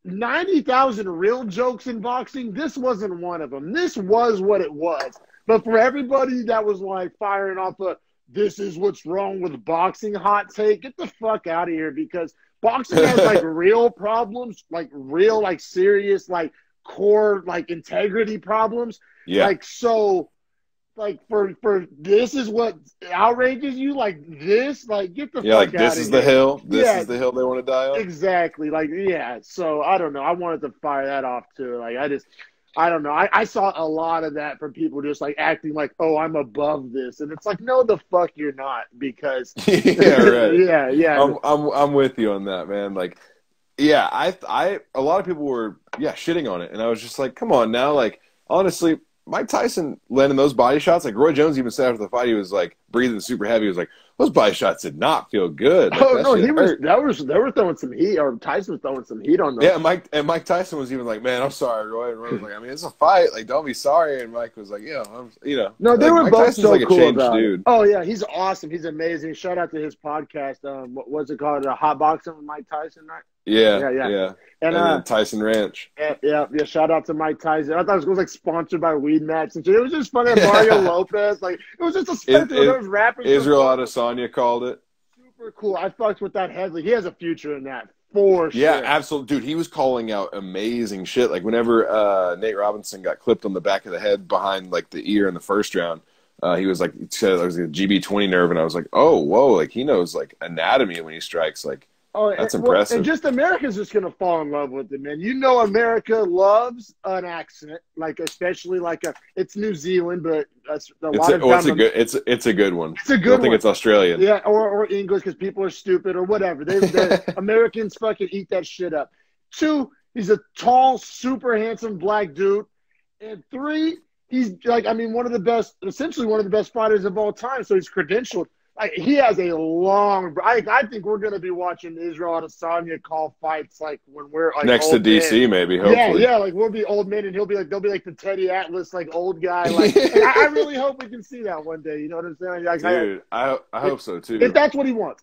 90,000 real jokes in boxing. This wasn't one of them. This was what it was. But for everybody that was like firing off this is what's wrong with boxing hot take, get the fuck out of here, because boxing has like real problems, like real, like serious, like core, like integrity problems. Yeah. Like, so Like for this is what outrages you, like this, like get the fuck like out this of is here. the hill. This is the hill they want to die on. Exactly. Like, yeah. So I don't know. I wanted to fire that off too. Like, I don't know. I saw a lot of that from people just like acting like, oh, I'm above this, and it's like, no, the fuck you're not, because yeah, right. yeah. I'm with you on that, man. Like, yeah, a lot of people were shitting on it, and I was just like, come on now, like honestly. Mike Tyson landing those body shots, like Roy Jones even said after the fight, he was like breathing super heavy. He was like, those body shots did not feel good. Like, oh no, they were throwing some heat, or Tyson was throwing some heat on them. Yeah, Mike Tyson was even like, man, I'm sorry, Roy. And Roy was like, I mean, it's a fight. Like, don't be sorry. And Mike was like, yeah, No, they like, were Mike both Tyson's so like cool a changed about dude. it. Oh yeah, he's awesome. He's amazing. Shout out to his podcast. What was it called? Hot Boxing with Mike Tyson, right? Yeah. And Tyson Ranch. Yeah. Shout out to Mike Tyson. I thought it was like sponsored by Weed Match and shit. It was just funny. Mario Lopez, like it was just a spectacle. Those rappers. Israel Adesanya called it. Super cool. I fucked with that headley. He has a future in that for sure. Yeah, absolutely, dude. He was calling out amazing shit. Like whenever Nate Robinson got clipped on the back of the head behind like the ear in the first round. He was like, he said it was a GB20 nerve, and I was like, oh, whoa, like he knows like anatomy when he strikes, like. Oh, that's impressive. And just America's just going to fall in love with it, man. You know, America loves an accent, like especially like it's New Zealand, but it's a good one. It's a good one. It's a good one. I don't think it's Australian. Yeah, or English because people are stupid or whatever. Americans fucking eat that shit up. 2, he's a tall, super handsome black dude, and 3, he's like, I mean, essentially one of the best fighters of all time. So he's credentialed. Like, he has a long. I think we're going to be watching Israel Adesanya call fights like when we're like next to DC, men. maybe. Hopefully, yeah. Like we'll be old men, and they'll be like the Teddy Atlas like old guy. Like, I really hope we can see that one day. You know what I'm saying? Like, dude, I hope so too. If that's what he wants.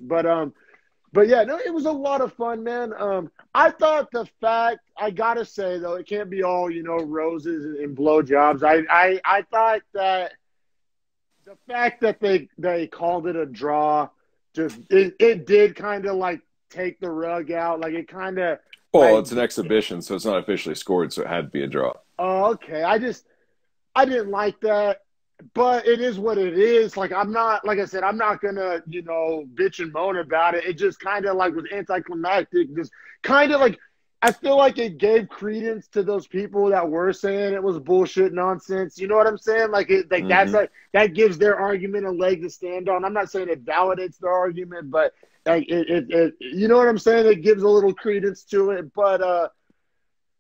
But yeah, no, it was a lot of fun, man. I thought I gotta say though, it can't be all roses and blowjobs. I thought that. The fact that they called it a draw, it did kind of like take the rug out. Like it kind of. Well, it's an exhibition, so it's not officially scored, so it had to be a draw. Oh, okay. I didn't like that, but it is what it is. Like I'm not gonna bitch and moan about it. It just kind of like was anticlimactic. Just kind of like. I feel like it gave credence to those people that were saying it was bullshit nonsense. You know what I'm saying? Like, that gives their argument a leg to stand on. I'm not saying it validates their argument, but like it you know what I'm saying? It gives a little credence to it. But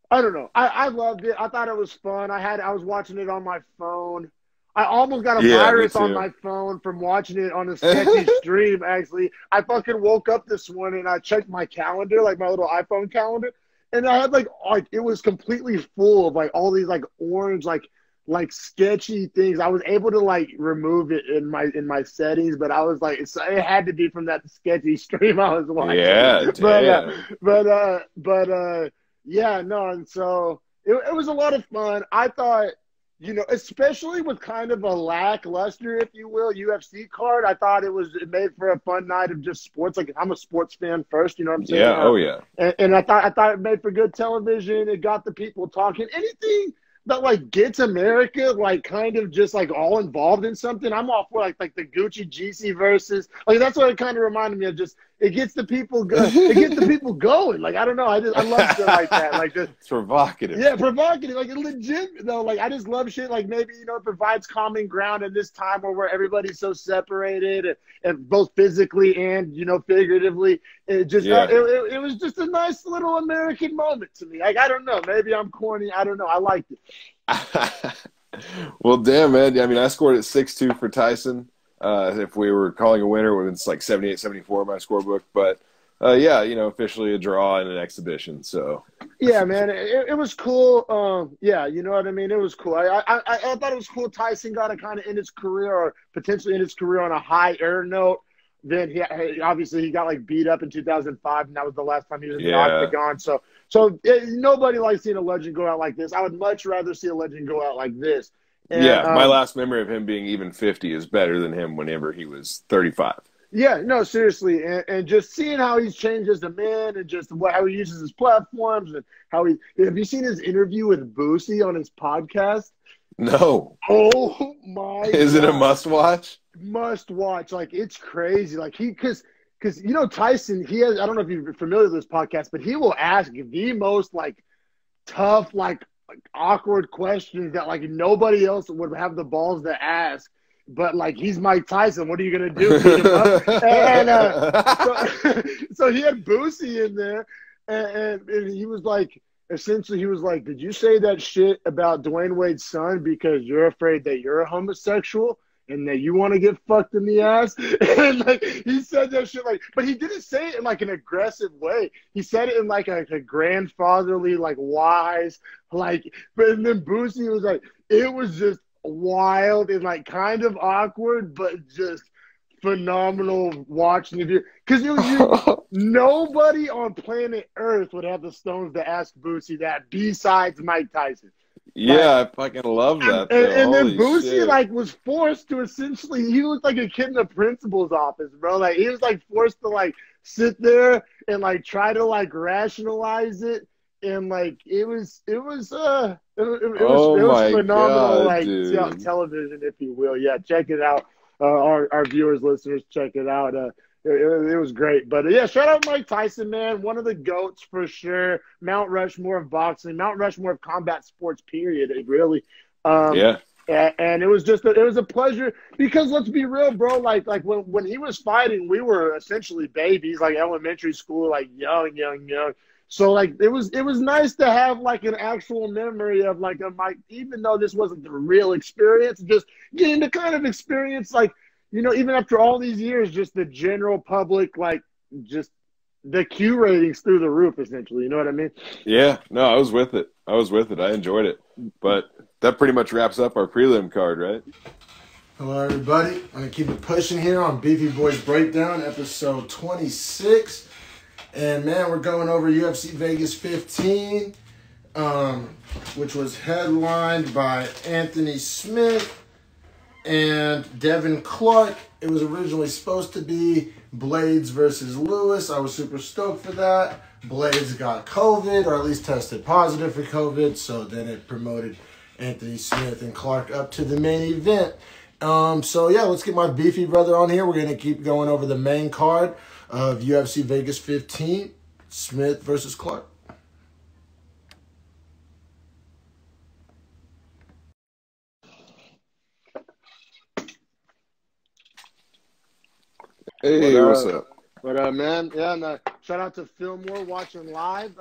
I don't know. I loved it. I thought it was fun. I was watching it on my phone. I almost got a virus on my phone from watching it on a sketchy stream, actually. I fucking woke up this morning and I checked my calendar, like my little iPhone calendar. And I had like it was completely full of like all these like orange like sketchy things. I was able to like remove it in my settings, but I was like it had to be from that sketchy stream I was watching. Yeah, but yeah, no, and so it was a lot of fun. I thought, especially with kind of a lackluster, if you will, UFC card, I thought it made for a fun night of just sports. Like I'm a sports fan first, you know what I'm saying? Yeah, oh yeah. And I thought it made for good television. It got the people talking. Anything that like gets America like kind of just like all involved in something, I'm all for like the Gucci GC versus like that's what it kind of reminded me of. Just it gets the people going. Like I don't know, I love shit like that. Like it's provocative. Yeah, provocative. Like legit though. Like I just love shit. Like maybe it provides common ground in this time where everybody's so separated and both physically and figuratively. It just it was just a nice little American moment to me. Like I don't know, maybe I'm corny. I don't know. I liked it. Well, damn, man. I mean, I scored at 6-2 for Tyson. If we were calling a winner, it would have been like 78-74 my scorebook. But, officially a draw and an exhibition. So yeah, man, it was cool. Yeah, you know what I mean? It was cool. I thought it was cool Tyson got to kind of end his career or potentially end his career on a higher note. Then he got like beat up in 2005, and that was the last time he was in the octagon. So nobody likes seeing a legend go out like this. I would much rather see a legend go out like this. And, my last memory of him being even 50 is better than him whenever he was 35. Yeah, no, seriously, and just seeing how he's changed as a man, and just how he uses his platforms, and how have you seen his interview with Boosie on his podcast? No. Oh my! Is it a God. must watch? Must watch. Like, it's crazy. Like, because you know, Tyson, he has, I don't know if you're familiar with this podcast, but he will ask the most like tough, like awkward questions that like nobody else would have the balls to ask. But like, he's Mike Tyson. What are you gonna do? Beat him up? And so he had Boosie in there, and he was like, essentially, he was like, "Did you say that shit about Dwayne Wade's son because you're afraid that you're a homosexual and that you want to get fucked in the ass?" And like, he said that shit like, but he didn't say it in like an aggressive way. He said it in like a grandfatherly, like wise, like. But and then Boosie was like, it was just wild and like kind of awkward, but just phenomenal watching it because nobody on planet Earth would have the stones to ask Boosie that besides Mike Tyson. Yeah, I fucking love that. And then Boosie shit. like was forced to essentially, he looked like a kid in the principal's office, bro. Like he was like forced to like sit there and like try to like rationalize it. And like it was phenomenal, God, like dude. television, if you will. Yeah, check it out. Our viewers, listeners, check it out. It was great. But yeah, shout out Mike Tyson, man. One of the GOATs for sure. Mount Rushmore of boxing, Mount Rushmore of combat sports, period. It really. Yeah. And it was just it was a pleasure because let's be real, bro. Like when he was fighting, we were essentially babies, like elementary school, like young. So like it was nice to have like an actual memory of like a Mike, even though this wasn't the real experience, just getting to kind of experience like, you know, even after all these years, just the general public, like just the Q ratings through the roof, essentially. You know what I mean? Yeah. No, I was with it. I enjoyed it. But that pretty much wraps up our prelim card, right? Hello, everybody. I'm going to keep it pushing here on Beefy Boys Breakdown, episode 26. And, man, we're going over UFC Vegas 15, which was headlined by Anthony Smith and Devin Clark. It was originally supposed to be Blades versus Lewis. I was super stoked for that. Blades got COVID, or at least tested positive for COVID, so then it promoted Anthony Smith and Clark up to the main event. So, yeah, let's get my beefy brother on here. We're going to keep going over the main card of UFC Vegas 15, Smith versus Clark. Hey, what's up? What up, man? Yeah, and, shout out to Fillmore watching live.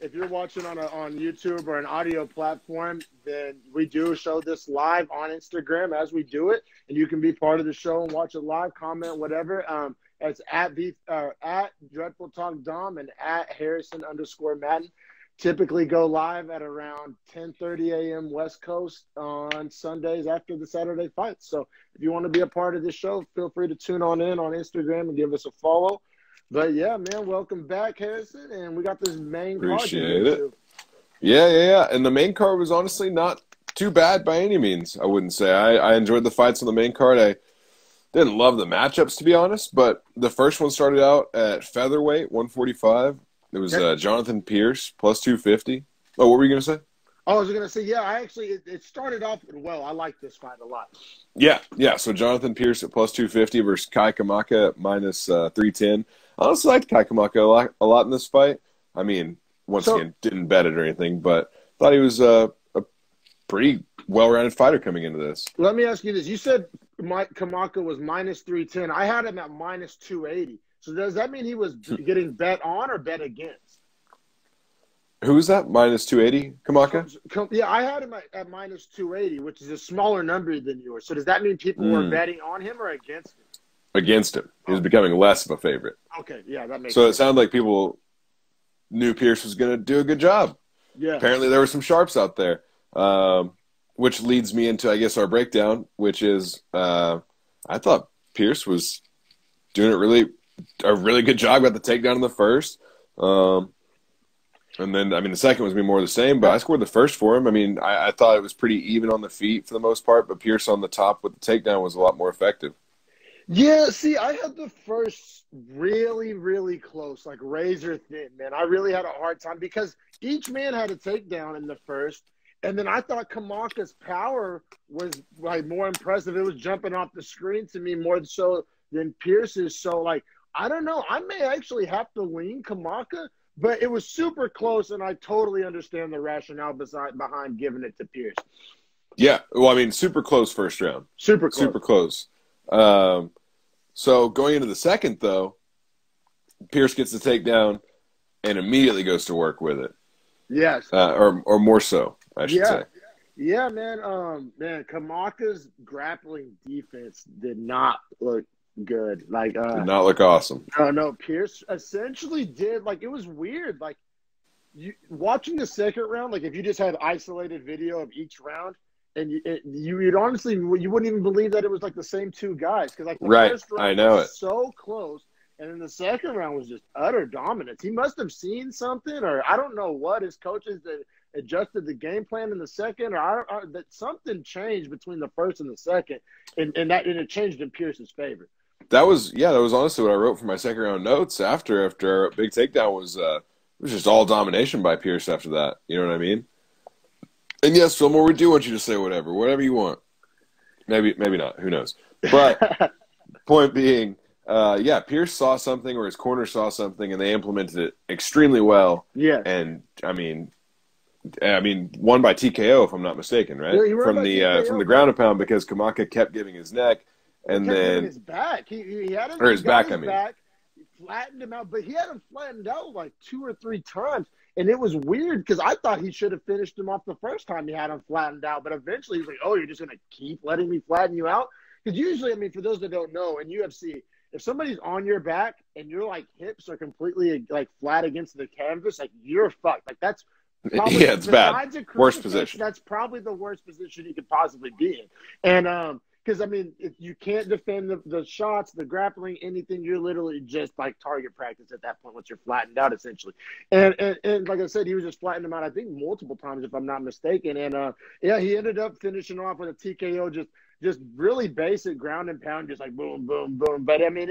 If you're watching on YouTube or an audio platform, then we do show this live on Instagram as we do it, and you can be part of the show and watch it live, comment, whatever. It's at Dreadful Talk Dom and at Harrison_Madden. Typically go live at around 10:30 a.m. West Coast on Sundays after the Saturday fights. So if you want to be a part of this show, feel free to tune on in on Instagram and give us a follow. But yeah, man, welcome back, Harrison. And we got this main card. Appreciate it. Yeah. And the main card was honestly not too bad by any means, I wouldn't say. I enjoyed the fights on the main card. I didn't love the matchups, to be honest, but the first one started out at featherweight, 145. It was Jonathan Pierce, plus 250. Oh, what were you going to say? I was going to say, yeah, it started off well. I like this fight a lot. Yeah. So Jonathan Pierce at plus 250 versus Kai Kamaka at minus 310. I honestly liked Kai Kamaka a lot in this fight. I mean, once again, didn't bet it or anything, but thought he was a pretty well-rounded fighter coming into this. Let me ask you this. You said Kamaka was minus 310. I had him at minus 280. So does that mean he was getting bet on or bet against? Who is that? Minus 280, Kamaka? Yeah, I had him at minus 280, which is a smaller number than yours. So does that mean people were betting on him or against him? Against him. He was becoming less of a favorite. Okay, yeah, that makes sense. So it sounded like people knew Pierce was going to do a good job. Yeah. Apparently there were some sharps out there, which leads me into, I guess, our breakdown, which is I thought Pierce was doing a really good job. Got the takedown in the first. And then, I mean, the second was more the same, but I scored the first for him. I mean, I thought it was pretty even on the feet for the most part, but Pierce on the top with the takedown was a lot more effective. Yeah, see, I had the first really, really close, like razor thin, man. I really had a hard time because each man had a takedown in the first, And then I thought Kamaka's power was like more impressive. It was jumping off the screen to me more so than Pierce's. So like, I don't know. I may actually have to lean Kamaka, but it was super close, and I totally understand the rationale behind giving it to Pierce. Yeah, well, I mean, super close first round. Super close. Super close. So going into the second, though, Pierce gets the takedown and immediately goes to work with it. Yes. Or more so, I should say. Yeah, man. Kamaka's grappling defense did not look good. Like, did not look awesome. No. Pierce essentially did. Like, it was weird. Like, watching the second round. Like, if you just had isolated video of each round, and you'd honestly, you wouldn't even believe that it was like the same two guys, because like the first round was so close, and then the second round was just utter dominance. He must have seen something, or I don't know what his coaches adjusted the game plan in the second, or that something changed between the first and the second, and it changed in Pierce's favor. That was honestly what I wrote for my second round notes after our big takedown was it was just all domination by Pierce after that. You know what I mean? And yes, Fillmore, we do want you to say whatever you want. Maybe not. Who knows? But point being, Pierce saw something, or his corner saw something, and they implemented it extremely well. Yeah. And I mean, won by TKO if I'm not mistaken, right? Yeah, from the ground and pound, because Kamaka kept giving his neck, and then his back. He had his, or his back. He flattened him out, but he had him flattened out like 2 or 3 times. And it was weird because I thought he should have finished him off the first time he had him flattened out. But eventually he's like, oh, you're just going to keep letting me flatten you out? Because usually, I mean, for those that don't know, in UFC, if somebody's on your back and your, like, hips are completely, like, flat against the canvas, like, you're fucked. Like, that's probably, it's bad. Worst position. That's probably the worst position you could possibly be in. And, because, I mean, if you can't defend the shots, the grappling, anything, you're literally just like target practice at that point once you're flattened out, essentially. And like I said, he was just flattening him out, I think, multiple times, if I'm not mistaken. And, he ended up finishing off with a TKO, just really basic ground and pound, just like boom, boom, boom. But, I mean,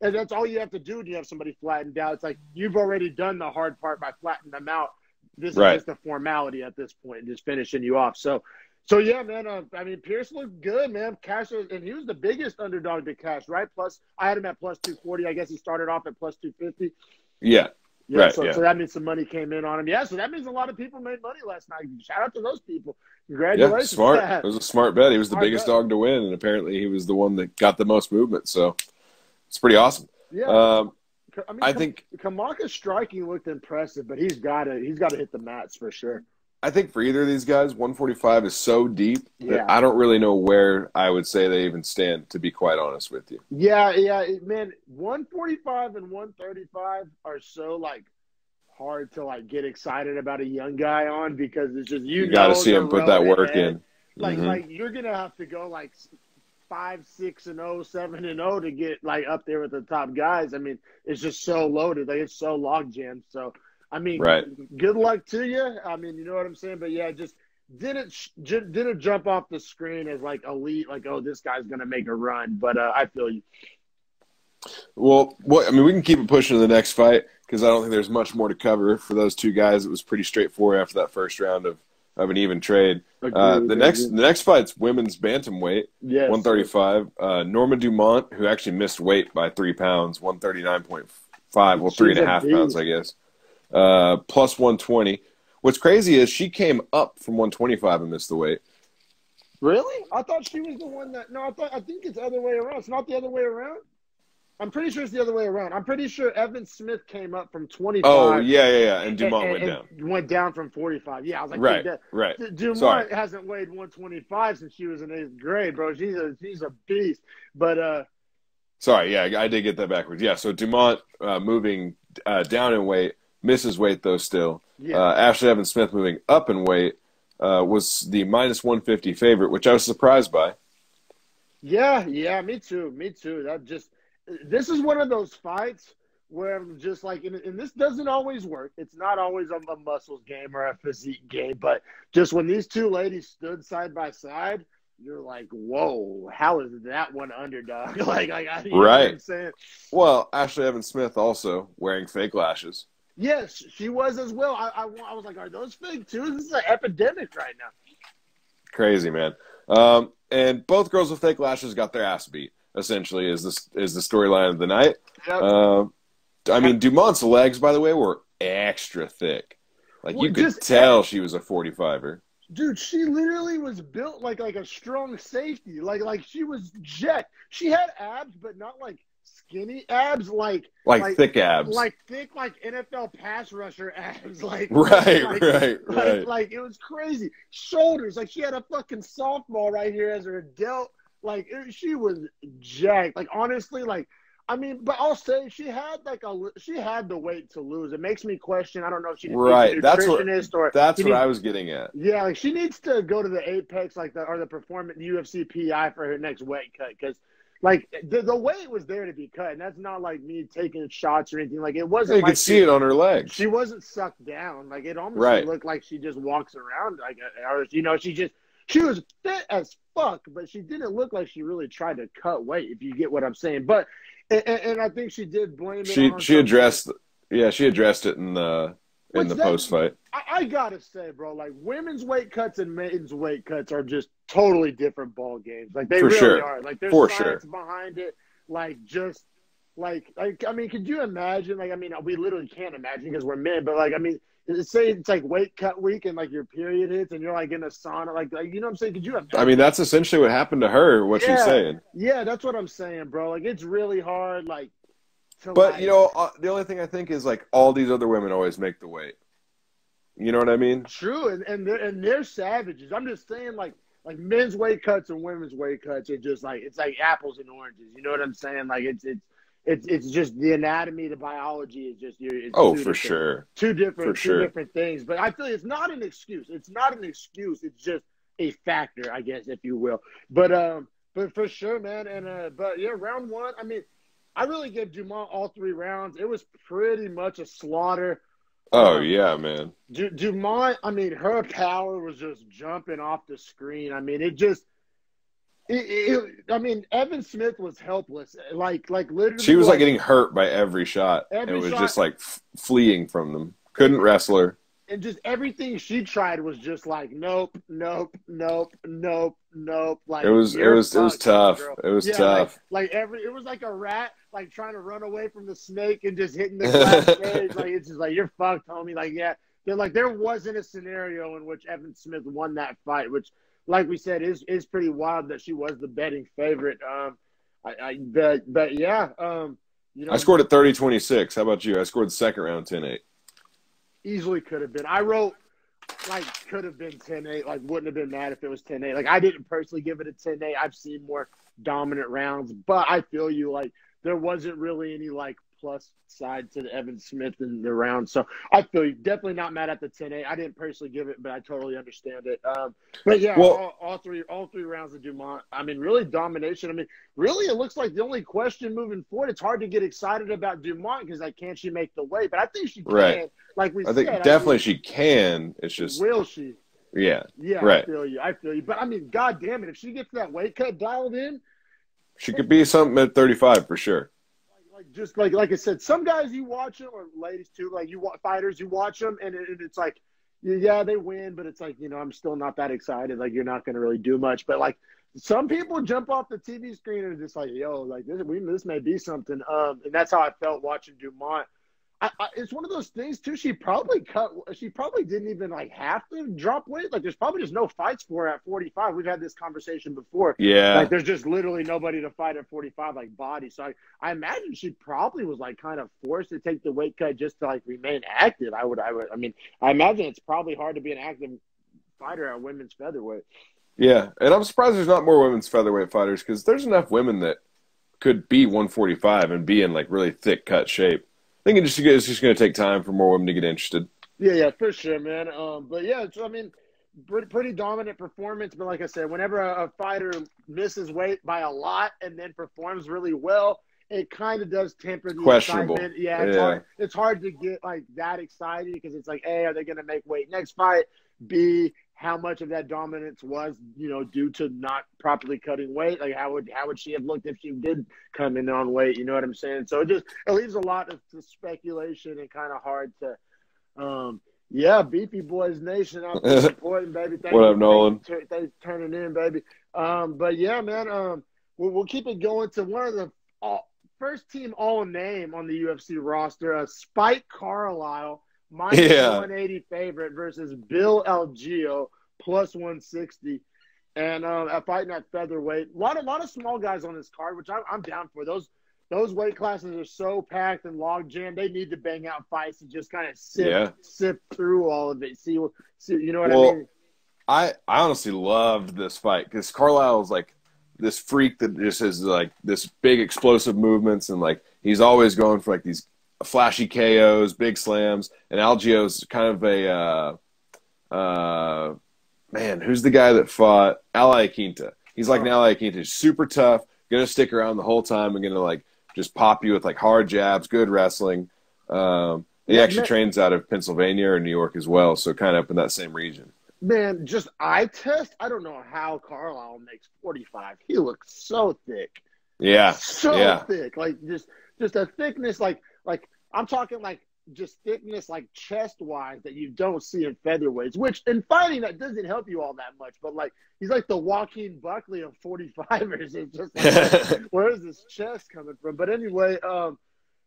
that's all you have to do when you have somebody flattened out. It's like you've already done the hard part by flattening them out. This is just a formality at this point, just finishing you off. So yeah, man. I mean, Pierce looked good, man. Cash, and he was the biggest underdog to Cash, right? Plus, I had him at plus 240. I guess he started off at plus 250. Yeah. Right. So that means some money came in on him. Yeah. So that means a lot of people made money last night. Shout out to those people. Congratulations. Yeah, smart. It was a smart bet. He was the biggest dog to win, and apparently he was the one that got the most movement. So it's pretty awesome. Yeah. I think Kamaka's striking looked impressive, but he's got to hit the mats for sure. I think for either of these guys, 145 is so deep that I don't really know where I would say they even stand, to be quite honest with you. Yeah, man, 145 and 135 are so, like, hard to, like, get excited about a young guy on, because it's just, you got to see him put that work in. Like you're going to have to go, like, 5-6-0, 7-0 to get, like, up there with the top guys. I mean, it's just so loaded. Like, it's so log jammed. So, I mean, good luck to you. I mean, you know what I'm saying? But, yeah, just didn't jump off the screen as, like, elite, like, oh, this guy's going to make a run. But I feel you. Well, I mean, we can keep it pushing to the next fight, because I don't think there's much more to cover for those two guys. It was pretty straightforward after that first round of an even trade. The next fight's women's bantamweight, 135. Norma Dumont, who actually missed weight by 3 pounds, 139.5, well, 3.5 pounds, I guess. Plus 120. What's crazy is she came up from 125 and missed the weight. Really? I thought she was the one that. No, I think it's the other way around. It's not the other way around. I'm pretty sure it's the other way around. I'm pretty sure Evan Smith came up from 25. Oh, yeah. And Dumont went down. Went down from 45. Yeah, I was like, right. Dumont hasn't weighed 125 since she was in 8th grade, bro. She's a beast. But sorry, yeah, I did get that backwards. Yeah, so Dumont moving down in weight, misses weight though still. Yeah. Ashley Evan Smith moving up in weight was the minus 150 favorite, which I was surprised by. Yeah, me too. This is one of those fights where I'm just like, and this doesn't always work. It's not always a muscles game or a physique game, but just when these two ladies stood side by side, you're like, whoa, how is that one underdog? You know what I'm saying? Well, Ashley Evan Smith also wearing fake lashes. Yes, she was as well. I was like, are those fake too? This is an epidemic right now. Crazy, man. And both girls with fake lashes got their ass beat. Essentially, is the storyline of the night. Yep. I mean, Dumont's legs, by the way, were extra thick. Like, you could tell she was a 45er. Dude, she literally was built like a strong safety. Like she was jacked. She had abs, but not like skinny abs, like thick abs. Like thick, like NFL pass rusher abs. Like Right. It was crazy. Shoulders, like she had a fucking softball right here as her delt. Like she was jacked. Like honestly, like I mean, but I'll say she had the weight to lose. It makes me question. I don't know if she's a nutritionist that's what I was getting at. Yeah, like she needs to go to the Apex, or the Performance UFC PI for her next weight cut, because like the weight was there to be cut, and that's not like me taking shots or anything. Like it wasn't. You could see it on her legs. She wasn't sucked down. Like it almost looked like she just walks around like, or she was fit as fuck, but she didn't look like she really tried to cut weight. If you get what I'm saying, but. And I think she did blame it. She addressed it in the post fight. I gotta say, bro, like women's weight cuts and men's weight cuts are just totally different ball games. Like they really are. Like there's science behind it. Like just like I mean, could you imagine? Like I mean, we literally can't imagine because we're men. But like I mean, say it's like weight cut week and like your period hits and you're like in a sauna, like you know what I'm saying? Could you imagine? I mean, that's essentially what happened to her. What she's saying. Yeah, that's what I'm saying, bro. Like it's really hard, like. But you know, the only thing I think is like all these other women always make the weight. You know what I mean? True, and they're savages. I'm just saying, like men's weight cuts and women's weight cuts are just like it's like apples and oranges. You know what I'm saying? Like it's just the anatomy, the biology is just two different things. But I feel it's not an excuse. It's not an excuse. It's just a factor, I guess, if you will. But for sure, man. And but yeah, round one. I mean, I really gave Dumont all 3 rounds. It was pretty much a slaughter. Oh yeah, man. Dumont. I mean, her power was just jumping off the screen. I mean, I mean, Evan Smith was helpless. Like literally, she was like getting hurt by every shot. It was just like fleeing from them. Couldn't wrestle her. And just everything she tried was just like nope. Like it was tough. Girl. It was tough. It was like a rat like trying to run away from the snake and just hitting the glass cage. Like it's just like you're fucked, homie. Like yeah, there wasn't a scenario in which Evan Smith won that fight, which. Like we said, is pretty wild that she was the betting favorite. But yeah, you know, I scored at 30-26. How about you? I scored the second round 10-8. Easily could have been. I wrote like could have been 10-8. Like wouldn't have been mad if it was 10-8. Like I didn't personally give it a 10-8. I've seen more dominant rounds, but I feel you. Like there wasn't really any like plus side to the Evan Smith in the round. So I feel you. Definitely not mad at the 10-8. I didn't personally give it, but I totally understand it. But yeah, all three rounds of Dumont. I mean, really domination. I mean, really, it looks like the only question moving forward, it's hard to get excited about Dumont because like, can she make the weight? But I think she can. Right. Like we I said. think definitely she can. It's just. Will she? Yeah. Yeah, right. I feel you. But I mean, God damn it. If she gets that weight cut dialed in. She could be something at 35 for sure. Just like I said, some guys you watch them, or ladies too, like fighters, you watch them, and it's like, yeah, they win, but it's like, you know, I'm still not that excited. Like, you're not going to really do much. But like, some people jump off the TV screen and are just like, yo, like this may be something. And that's how I felt watching Dumont. It's one of those things too. She probably didn't even like have to drop weight. Like there's probably just no fights for her at 45. We've had this conversation before. Yeah. Like there's just literally nobody to fight at 45 like body. So I imagine she probably was like kind of forced to take the weight cut just to like remain active. I mean, I imagine it's probably hard to be an active fighter at women's featherweight. Yeah. And I'm surprised there's not more women's featherweight fighters because there's enough women that could be 145 and be in like really thick cut shape. I think it's just going to take time for more women to get interested. Yeah, for sure, man. But yeah, I mean, pretty dominant performance. But like I said, whenever a fighter misses weight by a lot and then performs really well, it kind of does temper the excitement. Yeah, it's hard to get like that excited because it's like, A, are they going to make weight next fight? B, how much of that dominance was, due to not properly cutting weight. Like how would she have looked if she did come in on weight? You know what I'm saying? So it leaves a lot of speculation and kind of hard to, Beefy Boys Nation out there supporting, baby. What up, Nolan? Thanks for turning in, baby. But yeah, man, we'll keep it going to one of the first team all-name on the UFC roster, Spike Carlisle, minus 180 favorite versus Bill Algeo, plus 160. And fighting at featherweight. A lot of small guys on this card, which I'm down for. Those weight classes are so packed and log jammed. They need to bang out fights and just kind of sift through all of it. See, you know what I mean? I honestly loved this fight because Carlisle is like this freak that just has like this big explosive movements, and like he's always going for like these flashy KOs, big slams. And Algeo's kind of a man. Who's the guy that fought Ally Quinta? He's like an Ally Quinta. He's super tough, gonna stick around the whole time, and gonna like just pop you with like hard jabs, good wrestling. He actually trains out of Pennsylvania or New York as well, so kind of up in that same region. Man, just eye test. I don't know how Carlisle makes 45. He looks so thick. Yeah, thick. Like just a thickness. Like I'm talking like just thickness, like chest wise, that you don't see in featherweights. Which in fighting that doesn't help you all that much. But like he's like the Joaquin Buckley of 45ers. It's just like, where is this chest coming from? But anyway,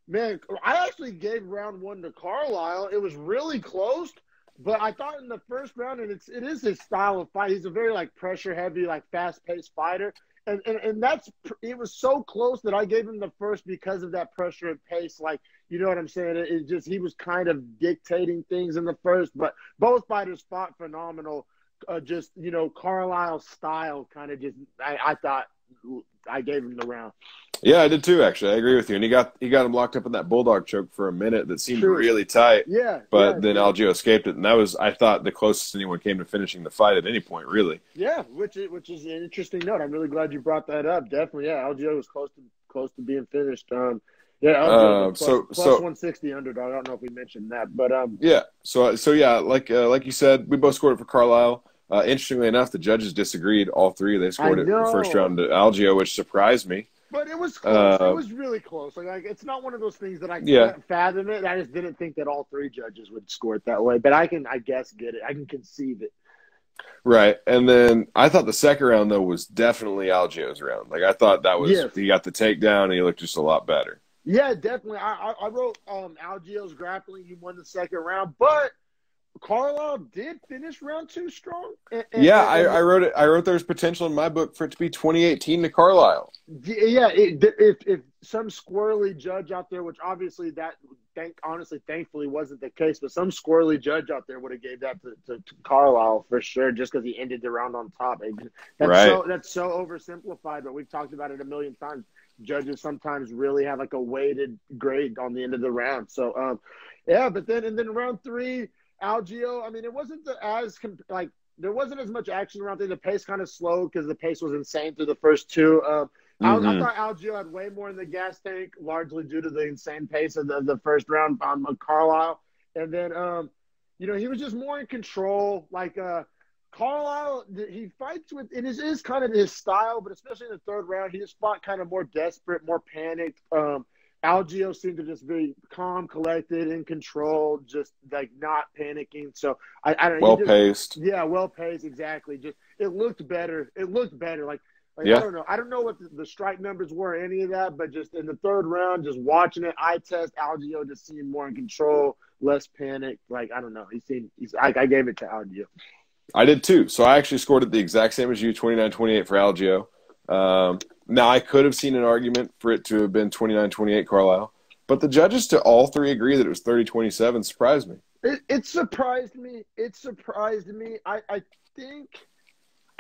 man, I actually gave round one to Carlisle. It was really close. But I thought in the first round, and it is his style of fight. He's a very like pressure heavy, like fast paced fighter, and it was so close that I gave him the first because of that pressure and pace. Like, you know what I'm saying? It just, he was kind of dictating things in the first, but both fighters fought phenomenal. Carlisle's style kind of just, I thought I gave him the round. Yeah, I did too, actually. I agree with you. And he got him locked up in that bulldog choke for a minute that seemed really tight. Yeah. But then Algeo escaped it, and that was, I thought, the closest anyone came to finishing the fight at any point, really. Yeah, which is an interesting note. I'm really glad you brought that up. Definitely, yeah. Algeo was close to being finished. Algeo plus 160 underdog. I don't know if we mentioned that, but yeah. So yeah, like you said, we both scored it for Carlisle. Interestingly enough, the judges disagreed. All three. They scored it in the first round to Algeo, which surprised me. But it was close. It was really close. Like it's not one of those things that I can't fathom it. I just didn't think that all three judges would score it that way. But I guess, get it. I can conceive it. Right. And then I thought the second round, though, was definitely Algeo's round. Like, I thought that was he got the takedown, and he looked just a lot better. Yeah, definitely. I wrote Algeo's grappling. He won the second round. But Carlisle did finish round two strong. I wrote it. I wrote there's potential in my book for it to be 2018 to Carlisle. Yeah, if some squirrely judge out there, which obviously thankfully wasn't the case, but some squirrely judge out there would have gave that to Carlisle for sure, just because he ended the round on top. That's so oversimplified, but we've talked about it a million times. Judges sometimes really have like a weighted grade on the end of the round. So, but then round three. Algeo, I mean, it wasn't there wasn't as much action around there. The pace kind of slowed because the pace was insane through the first two. I thought Algeo had way more in the gas tank, largely due to the insane pace of the first round on Carlisle. And then, he was just more in control. Like Carlisle, he fights with, it is kind of his style, but especially in the third round, he just fought kind of more desperate, more panicked. Algeo seemed to just be calm, collected, in control, just like not panicking. So I don't know. Well-paced. Yeah, well-paced, exactly. Just it looked better. Like I don't know. I don't know what the strike numbers were, any of that, but just in the third round, just watching it, eye test, Algeo just seemed more in control, less panic. Like, I don't know. I gave it to Algeo. I did too. So I actually scored it the exact same as you, 29-28 for Algeo. Now, I could have seen an argument for it to have been 29-28 Carlisle, but the judges to all three agree that it was 30-27 surprised me. It surprised me.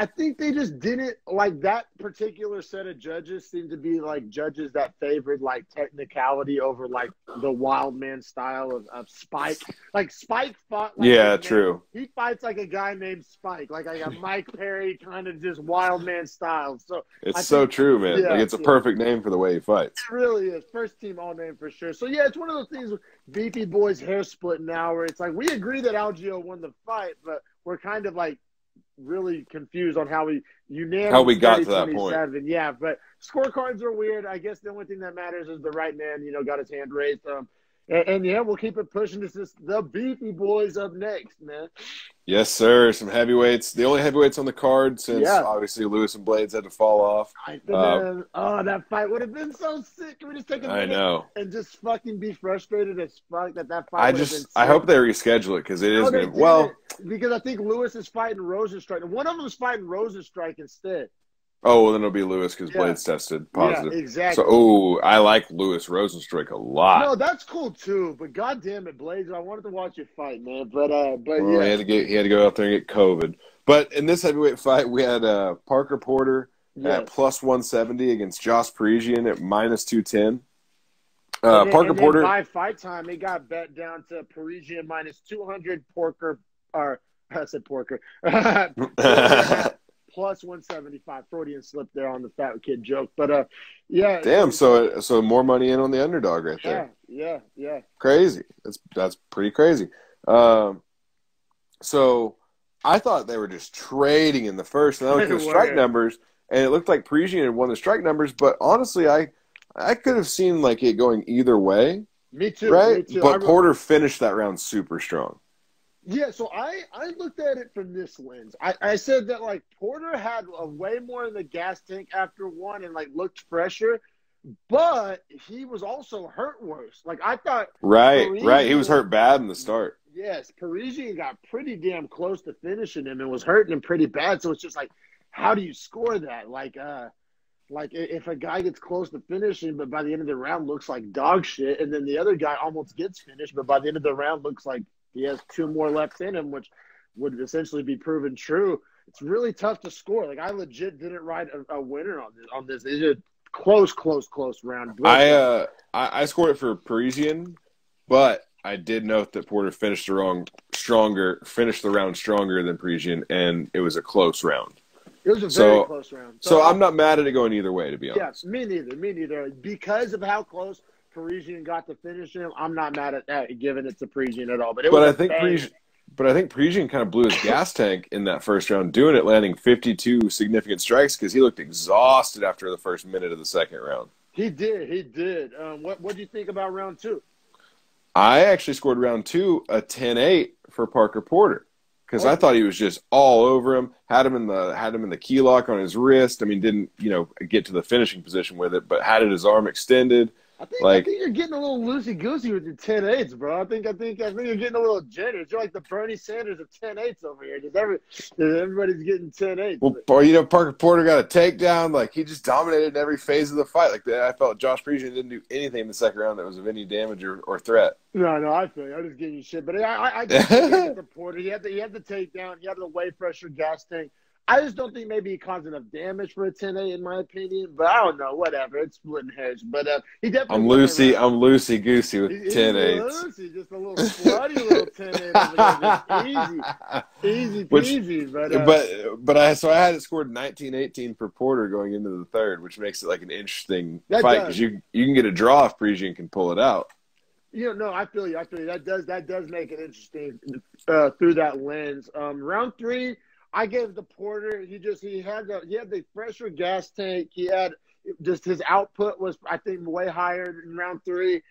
I think they just didn't like that particular set of judges seem to be like judges that favored like technicality over like the wild man style of Spike. Like Spike fought like true. He fights like a guy named Spike, like a Mike Perry kind of just wild man style. So it's so true, man. Like it's a perfect name for the way he fights. It really is. First team all name for sure. So yeah, it's one of those things with Beefy Boys hair split now where it's like we agree that Algeo won the fight, but we're kind of like really confused on how we got to that point. Yeah, but scorecards are weird. I guess the only thing that matters is the right man, got his hand raised. And yeah, we'll keep it pushing. This is the Beefy Boys up next, man. Yes, sir. Some heavyweights. The only heavyweights on the card since obviously Lewis and Blades had to fall off. That fight would have been so sick. Can we just take a minute and just fucking be frustrated as fuck that fight would have been sick? I hope they reschedule it because it is going to – because I think Lewis is fighting Rosenstrike. One of them is fighting Rosenstrike instead. Oh, well, then it'll be Lewis because Blades tested positive. Yeah, exactly. So, I like Lewis Rosenstrike a lot. No, that's cool too. But goddamn it, Blades, I wanted to watch you fight, man. But yeah, he had to go out there and get COVID. But in this heavyweight fight, we had Parker Porter at plus 170 against Josh Parisian at minus 210. Parker Porter by fight time, it got bet down to Parisian minus 200. I said Porker. Plus 175. Freudian slip there on the fat kid joke. But, yeah. Damn, so more money in on the underdog right there. Yeah. Crazy. That's pretty crazy. So I thought they were just trading in the first, and I looked at the strike numbers, and it looked like Parisian had won the strike numbers, but honestly, I could have seen like it going either way. Me too. Right? Me too. But Porter finished that round super strong. Yeah, so I looked at it from this lens. I said that, like, Porter had a way more in the gas tank after one and, like, looked fresher, but he was also hurt worse. Like, I thought – Right. He was hurt bad in the start. Yes, Parisian got pretty damn close to finishing him and was hurting him pretty bad. So it's just like, how do you score that? Like if a guy gets close to finishing, but by the end of the round looks like dog shit, and then the other guy almost gets finished, but by the end of the round looks like he has two more left in him, which would essentially be proven true. It's really tough to score. Like, I legit didn't write a winner on this. It's a close round. I scored it for Parisian, but I did note that Porter finished the round stronger than Parisian, and it was a close round. It was a very close round. So I'm not mad at it going either way, to be honest. Yeah, me neither. Because of how close Parisian got to finish him, I'm not mad at that, giving it to Parisian at all. But I think Parisian kind of blew his gas tank in that first round, doing it, landing 52 significant strikes because he looked exhausted after the first minute of the second round. He did. What do you think about round two? I actually scored round two a 10-8 for Parker Porter because I thought he was just all over him. Had him in the key lock on his wrist. I mean, didn't get to the finishing position with it, but had his arm extended. I think you're getting a little loosey-goosey with your 10-8s, bro. I think you're getting a little generous. You're like the Bernie Sanders of 10-8s over here. Everybody's getting 10-8s. Well, Parker Porter got a takedown. Like, he just dominated in every phase of the fight. Like, I felt Josh Parisian didn't do anything in the second round that was of any damage or threat. No, I feel you. I'm just giving you shit. But I just think the Porter, he had the takedown. He had the way fresher gas tank. I just don't think maybe he caused enough damage for a 10-8 in my opinion, but I don't know. Whatever, it's splitting hairs. But he definitely. I'm loosey goosey with 10-8s. Just a little slutty little 10-8. Easy peasy. But I had it scored 19-18 for Porter going into the third, which makes it like an interesting fight because you can get a draw if Parisian can pull it out. No, I feel you. That does make it interesting through that lens. Round three. I gave the Porter. He had the fresher gas tank. He had just his output was, I think, way higher in round three.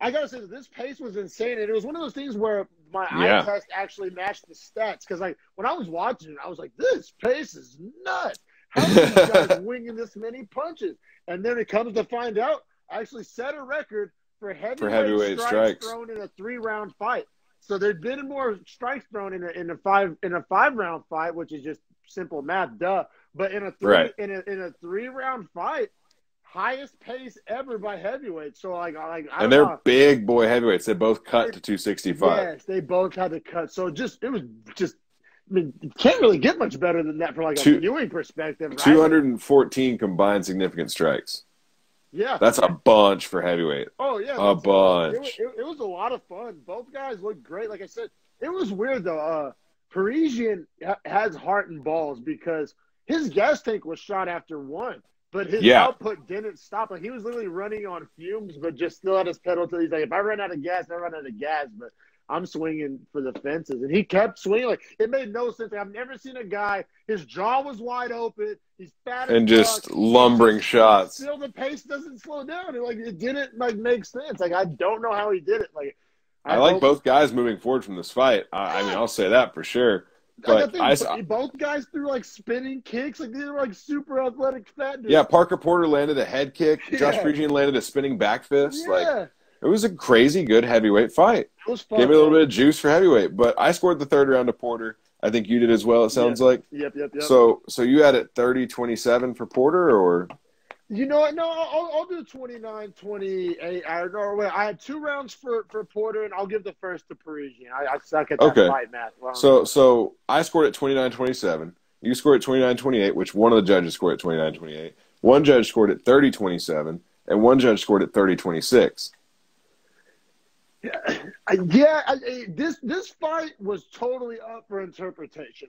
I gotta say that this pace was insane, and it was one of those things where my eye test actually matched the stats. Because when I was watching it, I was like, "This pace is nuts! How are these guys winging this many punches?" And then it comes to find out, I actually set a record for heavyweight strikes thrown in a 3-round fight. So there'd been more strikes thrown in a 5-round fight, which is just simple math, duh. But in a 3-round fight, highest pace ever by heavyweights. So they're big boy heavyweights. They both cut to 265. Yes, they both had to cut. So it was just. I mean, you can't really get much better than that for like a viewing perspective. Right? 214 combined significant strikes. Yeah. That's a bunch for heavyweight. Oh, yeah. A bunch. It was a lot of fun. Both guys looked great. Like I said, it was weird, though. Parisian has heart and balls because his gas tank was shot after one, but his output didn't stop. Like, he was literally running on fumes, but just still had his pedal to. He's like, if I run out of gas, I run out of gas. But I'm swinging for the fences. And he kept swinging. Like, it made no sense. I've never seen a guy, his jaw was wide open. He's fat and as just fuck. lumbering shots. Still, the pace doesn't slow down. And, like, it didn't, like, make sense. Like, I don't know how he did it. Like, I like both guys moving forward from this fight. I mean, I'll say that for sure. But both guys threw like spinning kicks, like they were like super athletic fat dudes. Yeah, Parker Porter landed a head kick. Josh Frigian landed a spinning back fist. Yeah. Like, it was a crazy good heavyweight fight. It was fun. Gave me a little bit of juice for heavyweight. But I scored the third round to Porter. I think you did as well, it sounds like. Yep. So you had it 30-27 for Porter, or? You know what? No, I'll do 29-28. I had 2 rounds for Porter, and I'll give the first to Parisian. I suck at that fight, Matt. Well, so I scored at 29-27. You scored at 29-28, which one of the judges scored at 29-28. One judge scored at 30-27, and one judge scored at 30-26. This fight was totally up for interpretation.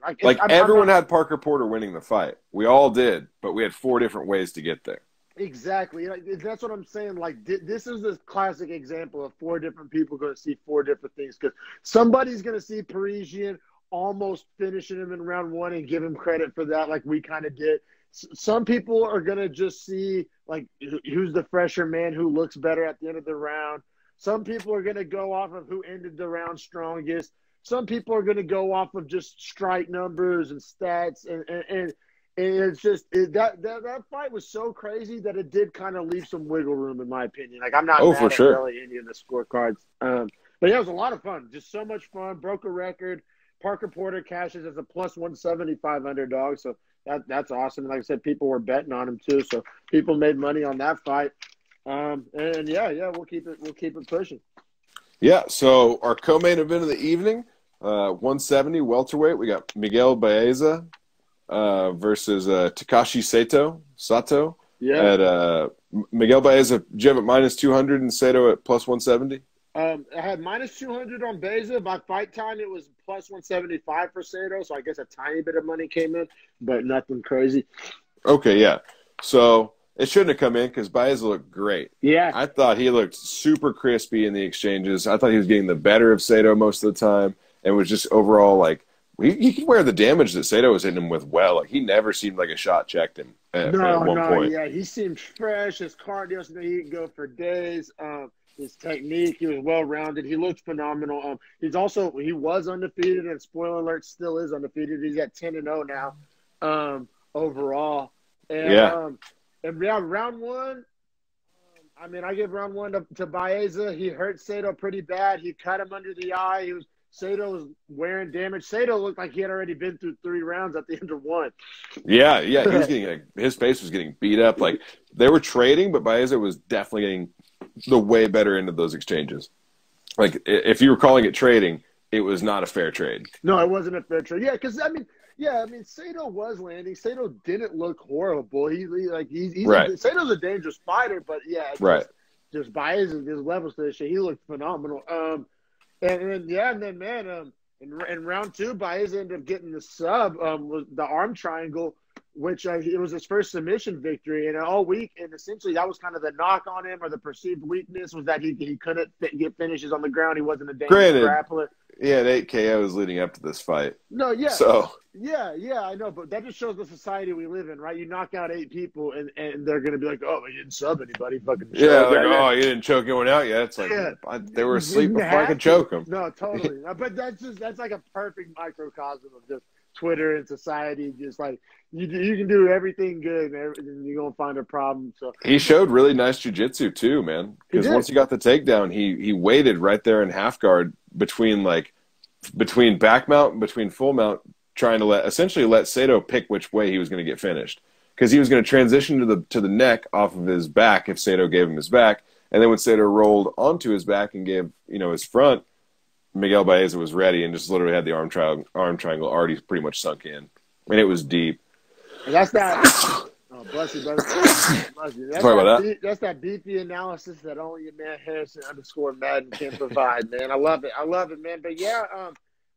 Everyone had Parker Porter winning the fight. We all did, but we had 4 different ways to get there. Exactly. That's what I'm saying. Like, this is a classic example of 4 different people going to see 4 different things, because somebody's going to see Parisian almost finishing him in round 1 and give him credit for that, like we kind of did. Some people are going to just see, like, who's the fresher man who looks better at the end of the round. Some people are going to go off of who ended the round strongest. Some people are going to go off of just strike numbers and stats. And it's just that fight was so crazy that it did kind of leave some wiggle room, in my opinion. Like, I'm not mad at really any of the scorecards. But, yeah, it was a lot of fun. Just so much fun. Broke a record. Parker Porter cashes as a plus 175 underdog. So that's awesome. And like I said, people were betting on him too. So people made money on that fight. We'll keep it pushing. Yeah. So our co-main event of the evening, 170 welterweight. We got Miguel Baeza versus Takashi Sato. Yeah. At Miguel Baeza, Jim at minus 200 and Sato at plus 170. I had minus 200 on Baeza. By fight time, it was plus 175 for Sato. So I guess a tiny bit of money came in, but nothing crazy. Okay, yeah. So it shouldn't have come in because Baeza looked great. Yeah. I thought he looked super crispy in the exchanges. I thought he was getting the better of Sato most of the time, and was just overall like he could wear the damage that Sato was hitting him with well. Like, he never seemed like a shot checked him at one point. Yeah, he seemed fresh. His cardio, he could go for days. His technique, he was well-rounded. He looked phenomenal. He was undefeated, and spoiler alert, still is undefeated. He's at 10-0 now, overall. And round 1, I give round 1 to Baeza. He hurt Sato pretty bad. He cut him under the eye. Sato was wearing damage. Sato looked like he had already been through 3 rounds at the end of 1. Yeah, he was getting his face was getting beat up. Like, they were trading, but Baeza was definitely getting the way better end of those exchanges. Like, if you were calling it trading, it was not a fair trade. No, it wasn't a fair trade. Yeah, because Sato was landing. Sato didn't look horrible. He's right. Sato's a dangerous fighter, but just by his levels to this shit, he looked phenomenal. In round 2, Baeza ended up getting the sub, was the arm triangle, which it was his first submission victory. And all week, and essentially that was kind of the knock on him, or the perceived weakness, was that he couldn't get finishes on the ground. He wasn't a dangerous grappler. He had 8 KOs leading up to this fight. No, yeah. So yeah, I know, but that just shows the society we live in, right? You knock out 8 people, and they're gonna be like, "Oh, he didn't sub anybody." Fucking you didn't choke anyone out yet. It's like they were asleep before I could choke them. No, totally. But that's like a perfect microcosm of just Twitter and society. Just like you can do everything good, and you're gonna find a problem. So he showed really nice jiu-jitsu too, man. Because once he got the takedown, he waited right there in half guard between back mount and between full mount, trying to let Sato pick which way he was going to get finished, because he was going to transition to the neck off of his back if Sato gave him his back, and then when Sato rolled onto his back and gave his front, Miguel Baeza was ready and just literally had the arm triangle already pretty much sunk in, and it was deep. And that's that. Oh, bless you, brother. Bless you. That's that beefy analysis that only your man Harrison _Madden can provide, man. I love it, man. But yeah,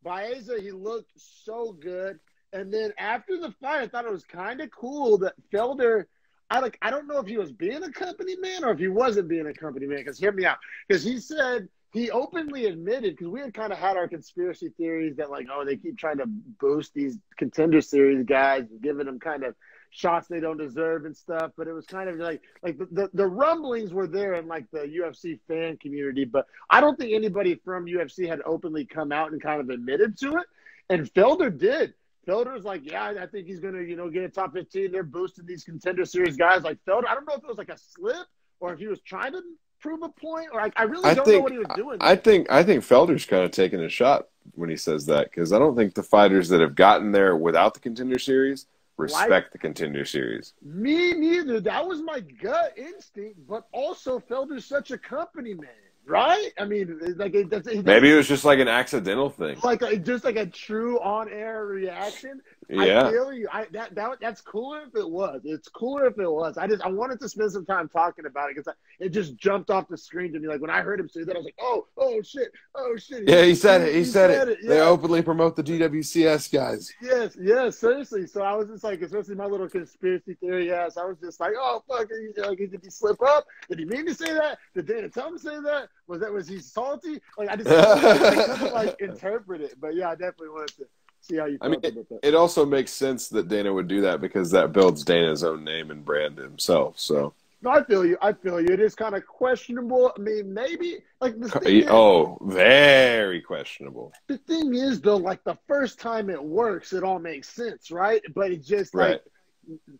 Baeza, he looked so good. And then after the fight, I thought it was kind of cool that Felder, I don't know if he was being a company man or if he wasn't being a company man, because hear me out. Because he said he openly admitted, because we had kind of had our conspiracy theories that, like, oh, they keep trying to boost these Contender Series guys and giving them kind of shots they don't deserve and stuff. But it was kind of like the rumblings were there in, like, the UFC fan community. But I don't think anybody from UFC had openly come out and kind of admitted to it. And Felder did. Felder's like, yeah, I think he's going to, get a top 15. They're boosting these Contender Series guys. Like, Felder, I don't know if it was like a slip or if he was trying to prove a point, or I really don't know what he was doing. I think Felder's kind of taking a shot when he says that, because I don't think the fighters that have gotten there without the Contender Series respect the Contender Series. Me neither. That was my gut instinct, but also Felder's such a company man. Right? I mean, like maybe it was just like an accidental thing, just like a true on-air reaction. Yeah, I feel you. That's cooler if it was. It's cooler if it was. I wanted to spend some time talking about it because it just jumped off the screen to me. Like when I heard him say that, I was like, oh shit. Yeah, he said it. He said it. Yeah. They openly promote the DWCS guys. Yes, seriously. So I was just like, especially my little conspiracy theory ass, I was just like, oh fuck, did he slip up? Did he mean to say that? Did Dana tell him to say that? Was he salty? Like I couldn't like interpret it. But yeah, I definitely wanted to see how you felt about that. It also makes sense that Dana would do that because that builds Dana's own name and brand himself. So no, I feel you. It is kind of questionable. I mean, maybe like the thing very questionable. The thing is, though, like the first time it works, it all makes sense, right? But it's just like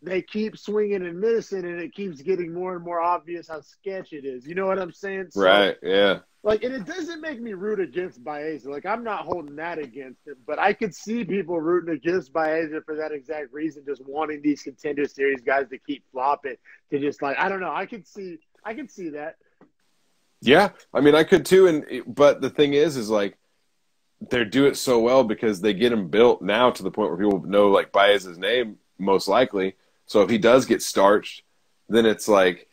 they keep swinging and missing, and it keeps getting more and more obvious how sketch it is. You know what I'm saying? So, right, yeah. Like, and it doesn't make me root against Baeza. Like, I'm not holding that against him, but I could see people rooting against Baeza for that exact reason, just wanting these Contender Series guys to keep flopping, to just, like, I don't know. I could see that. Yeah, I mean, I could too, but the thing is like, they do it so well because they get him built now to the point where people know, like, Baeza's name, most likely. So if he does get starched, then it's like,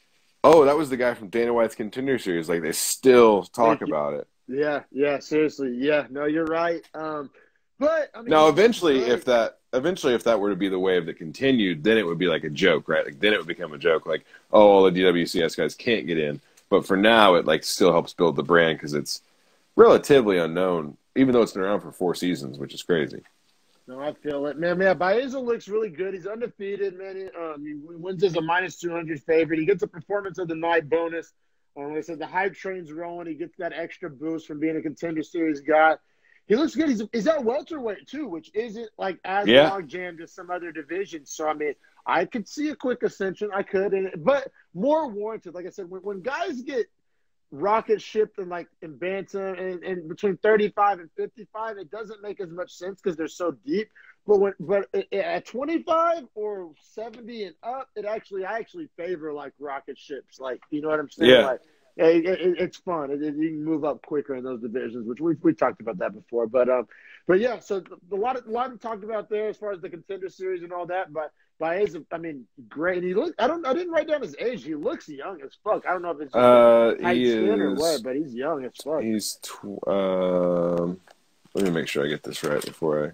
oh, that was the guy from Dana White's Contender Series. Like, they still talk about it. Yeah, seriously. Yeah, no, you're right. But I mean, now, eventually, if that were to be the wave that continued, then it would be like a joke, right? Like, then it would become a joke, like, oh, all the DWCS guys can't get in. But for now, it like still helps build the brand because it's relatively unknown, even though it's been around for 4 seasons, which is crazy. No, I feel it, man. Baeza looks really good. He's undefeated, man. He wins as a -200 favorite. He gets a performance of the night bonus. Like I said, the hype train's rolling. He gets that extra boost from being a Contender Series guy. He looks good. He's at welterweight too, which isn't like as log jammed as some other divisions. So I mean, I could see a quick ascension. I could, but more warranted. Like I said, when guys get rocket shipped in bantam and between 35 and 55, it doesn't make as much sense because they're so deep. But at 25 or 70 and up, I actually favor like rocket ships. Like, you know what I'm saying? Yeah. Like, it's fun. You can move up quicker in those divisions, which we talked about that before. But yeah. So a lot of talked about there as far as the Contender Series and all that. But Baeza, I mean, great. He look. I didn't write down his age. He looks young as fuck. I don't know if it's tight skin or what, but he's young as fuck. He's let me make sure I get this right before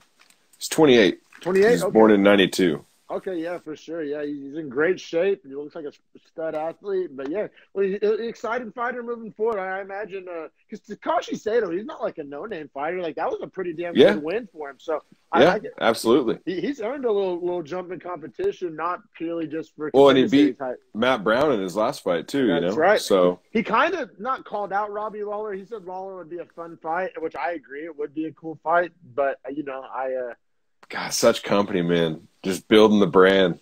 he's 28. 28. He's born in 92. Okay, yeah, for sure. Yeah, he's in great shape. He looks like a stud athlete. But, yeah, well, he's an exciting fighter moving forward. I imagine because Takashi Sato, he's not like a no-name fighter. Like, that was a pretty damn good win for him. So, absolutely. He's earned a little jump in competition, not purely just for – well, and he beat Matt Brown in his last fight, too, That's right. So he kind of not called out Robbie Lawler. He said Lawler would be a fun fight, which I agree. It would be a cool fight. But, God, such company, man. Just building the brand.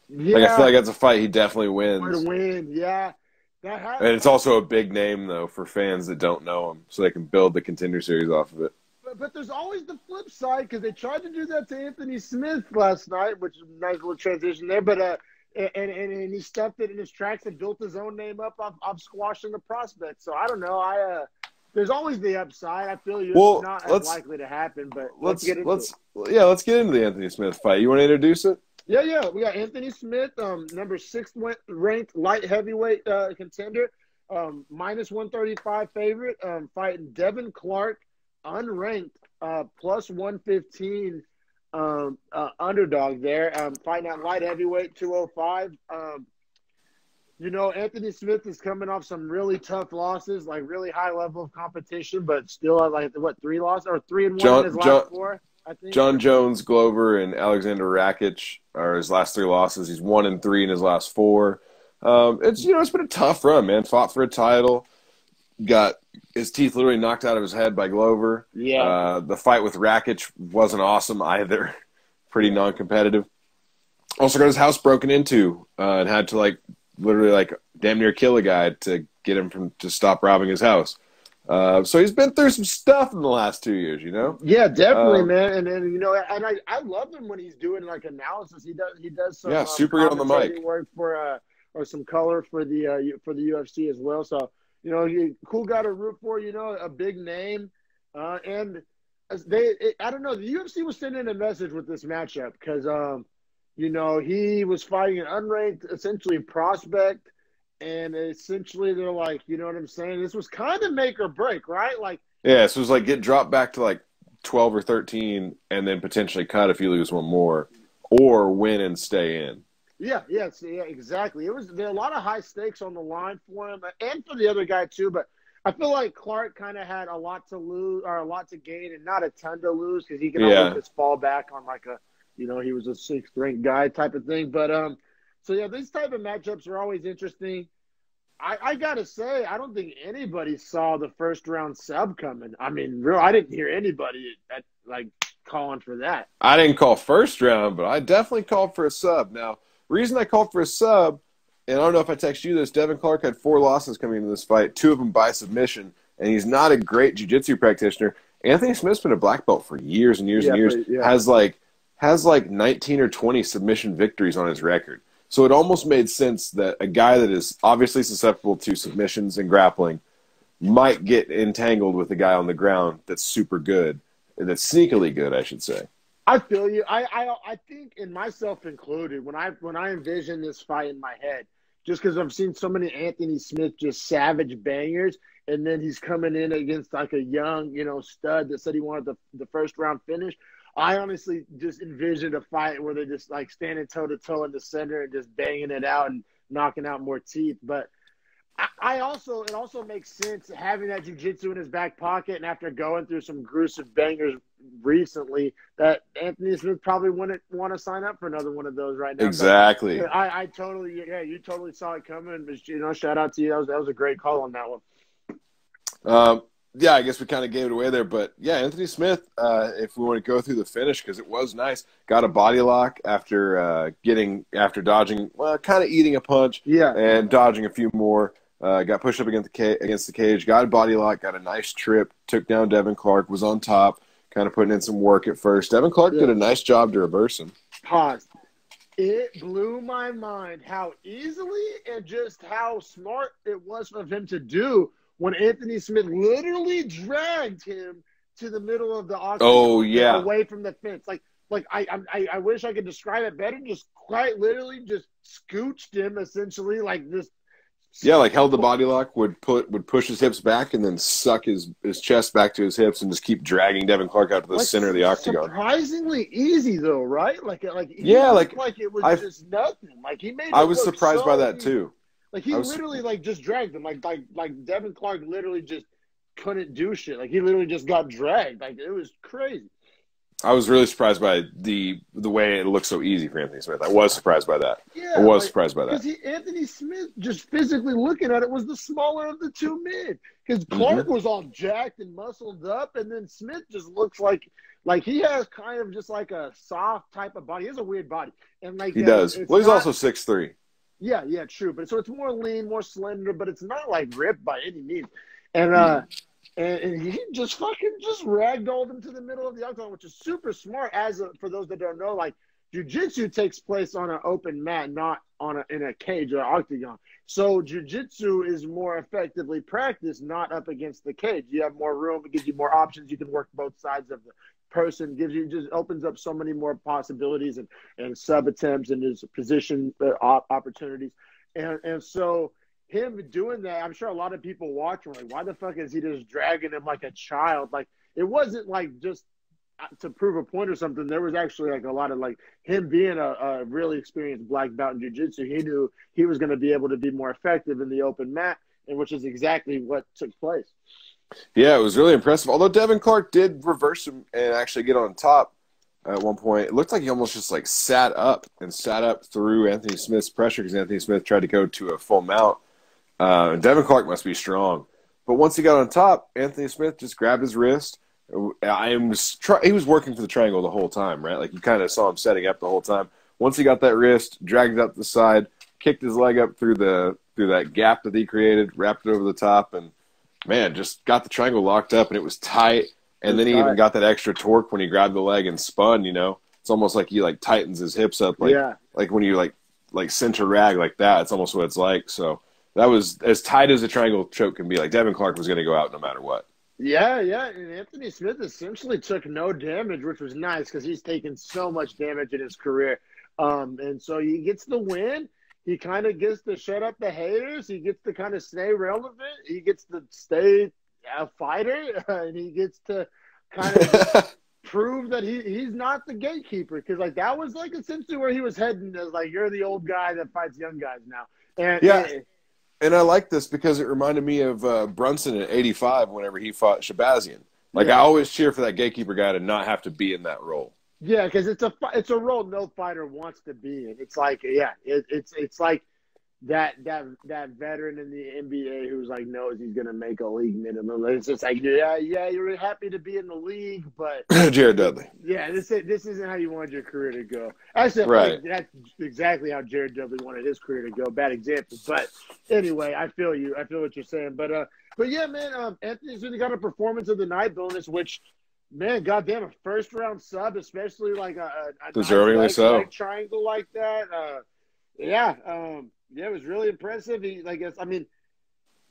Yeah. Like, I feel like that's a fight he definitely wins. Would win, yeah. That happens. And it's also a big name, though, for fans that don't know him, so they can build the Contender Series off of it. But there's always the flip side, because they tried to do that to Anthony Smith last night, which is a nice little transition there. But and he stuffed it in his tracks and built his own name up off squashing the prospect. So I don't know. There's always the upside. I feel it's not as likely to happen, but let's get into it. Let's get into the Anthony Smith fight. You want to introduce it? Yeah. We got Anthony Smith, number 6 ranked light heavyweight contender, -135 favorite, fighting Devin Clark, unranked, +115 underdog there, fighting at light heavyweight 205. You know, Anthony Smith is coming off some really tough losses, like really high level of competition, but still at like, what, 3 losses or 3-1 in his last 4, I think? John Jones, Glover, and Alexander Rakic are his last 3 losses. He's 1-3 in his last 4. It's been a tough run, man. Fought for a title, got his teeth literally knocked out of his head by Glover. Yeah. The fight with Rakic wasn't awesome either. Pretty non-competitive. Also got his house broken into and had to literally damn near kill a guy to get him to stop robbing his house. So he's been through some stuff in the last 2 years, you know? Yeah, definitely, man. And you know, and I love him when he's doing like analysis. He does some super good on the mic. Work for or some color for the UFC as well. So, you know, cool guy to root for, you know, a big name. And I don't know, the UFC was sending a message with this matchup because you know, he was fighting an unranked, essentially, prospect, and essentially they're like, you know what I'm saying? This was kind of make or break, right? Like, yeah, so it was like get dropped back to 12 or 13 and then potentially cut if you lose one more, or win and stay in. Yeah, exactly. There are a lot of high stakes on the line for him and for the other guy too, but I feel like Clark kind of had a lot to lose or a lot to gain and not a ton to lose because he can always just fall back on you know, he was a 6th ranked guy type of thing. But, so yeah, these type of matchups are always interesting. I got to say, I don't think anybody saw the first round sub coming. I mean, I didn't hear anybody calling for that. I didn't call first round, but I definitely called for a sub. Now, reason I called for a sub, and I don't know if I text you this, Devin Clark had 4 losses coming into this fight, 2 of them by submission, and he's not a great jiu-jitsu practitioner. Anthony Smith's been a black belt for years and years and years, has 19 or 20 submission victories on his record. So it almost made sense that a guy that is obviously susceptible to submissions and grappling might get entangled with a guy on the ground that's super good, that's sneakily good, I should say. I feel you. I think, and myself included, when I envision this fight in my head, just because I've seen so many Anthony Smith just savage bangers, and then he's coming in against a young, you know, stud that said he wanted the first round finish. I honestly just envisioned a fight where they're just standing toe to toe in the center and just banging it out and knocking out more teeth. But it also makes sense having that jiu-jitsu in his back pocket, and after going through some gruesome bangers recently, that Anthony Smith probably wouldn't want to sign up for another one of those right now. Exactly. But I totally, you totally saw it coming. But, you know, shout out to you. That was a great call on that one. Yeah, I guess we kind of gave it away there. But, yeah, Anthony Smith, if we want to go through the finish, because it was nice, got a body lock after dodging, kind of eating a punch and dodging a few more. Got pushed up against the cage, got a body lock, got a nice trip, took down Devin Clark, was on top, kind of putting in some work at first. Devin Clark did a nice job to reverse him. Pause. It blew my mind how easily and just how smart it was of him to do when Anthony Smith literally dragged him to the middle of the octagon, away from the fence. I wish I could describe it better. Just quite literally just scooched him essentially like this. Yeah, held the body lock, would push his hips back and then suck his chest back to his hips and just keep dragging Devin Clark out to the center of the octagon. Surprisingly easy though, right? It was just nothing. He made. I was surprised by that too. He literally just dragged him. Like Devin Clark literally just couldn't do shit. He literally just got dragged. It was crazy. I was really surprised by the way it looked so easy for Anthony Smith. I was surprised by that. Yeah, I was surprised by that. Because Anthony Smith, just physically looking at it, was the smaller of the 2 men. Because Clark was all jacked and muscled up, and then Smith just looks like he has kind of just a soft type of body. He has a weird body. And he does. Well, he's also 6'3". Yeah, true. But so it's more lean, more slender, but it's not ripped by any means. And and he just ragdolled him to the middle of the octagon, which is super smart. For those that don't know, jiu-jitsu takes place on an open mat, not in a cage or octagon. So jiu-jitsu is more effectively practiced, not up against the cage. You have more room. It gives you more options. You can work both sides of the person. Just opens up so many more possibilities and sub attempts and his position opportunities. And so him doing that, I'm sure a lot of people watching why the fuck is he just dragging him like a child? It wasn't just to prove a point or something, there was actually like a lot of like him being a really experienced black belt in jiu-jitsu. He knew he was going to be able to be more effective in the open mat, and which is exactly what took place. Yeah, it was really impressive. Although Devin Clark did reverse him and actually get on top at one point. It looked like he almost just like sat up through Anthony Smith's pressure because Anthony Smith tried to go to a full mount. And Devin Clark must be strong. But once he got on top, Anthony Smith just grabbed his wrist. He was working for the triangle the whole time, right? Like you kind of saw him setting up the whole time. Once he got that wrist, dragged it up the side, kicked his leg up through that gap that he created, wrapped it over the top, and man, just got the triangle locked up, and it was tight. And then he even got that extra torque when he grabbed the leg and spun. It's almost like he like tightens his hips up, like when you like cinch a rag like that. It's almost what it's like. So that was as tight as a triangle choke can be. Like Devin Clark was going to go out no matter what. Yeah, and Anthony Smith essentially took no damage, which was nice because he's taken so much damage in his career. And so he gets the win. He kind of gets to shut up the haters. He gets to kind of stay relevant. He gets to stay a fighter, and he gets to kind of prove that he's not the gatekeeper. Because like that was like essentially where he was heading, as like you're the old guy that fights young guys now. And I like this because it reminded me of Brunson in '85 whenever he fought Shabazian. Like I always cheer for that gatekeeper guy to not have to be in that role. Yeah, because it's a role no fighter wants to be in. It's like it's like that veteran in the NBA who's like knows he's gonna make a league minimum. It's just like yeah, you're happy to be in the league, but Jared Dudley. Yeah, this isn't how you wanted your career to go. Actually, right. That's exactly how Jared Dudley wanted his career to go. Bad example, but anyway, I feel you. I feel what you're saying, but yeah, man. Anthony's really got a performance of the night bonus, which. Man, goddamn, a first-round sub, especially like a deservingly so triangle like that. It was really impressive.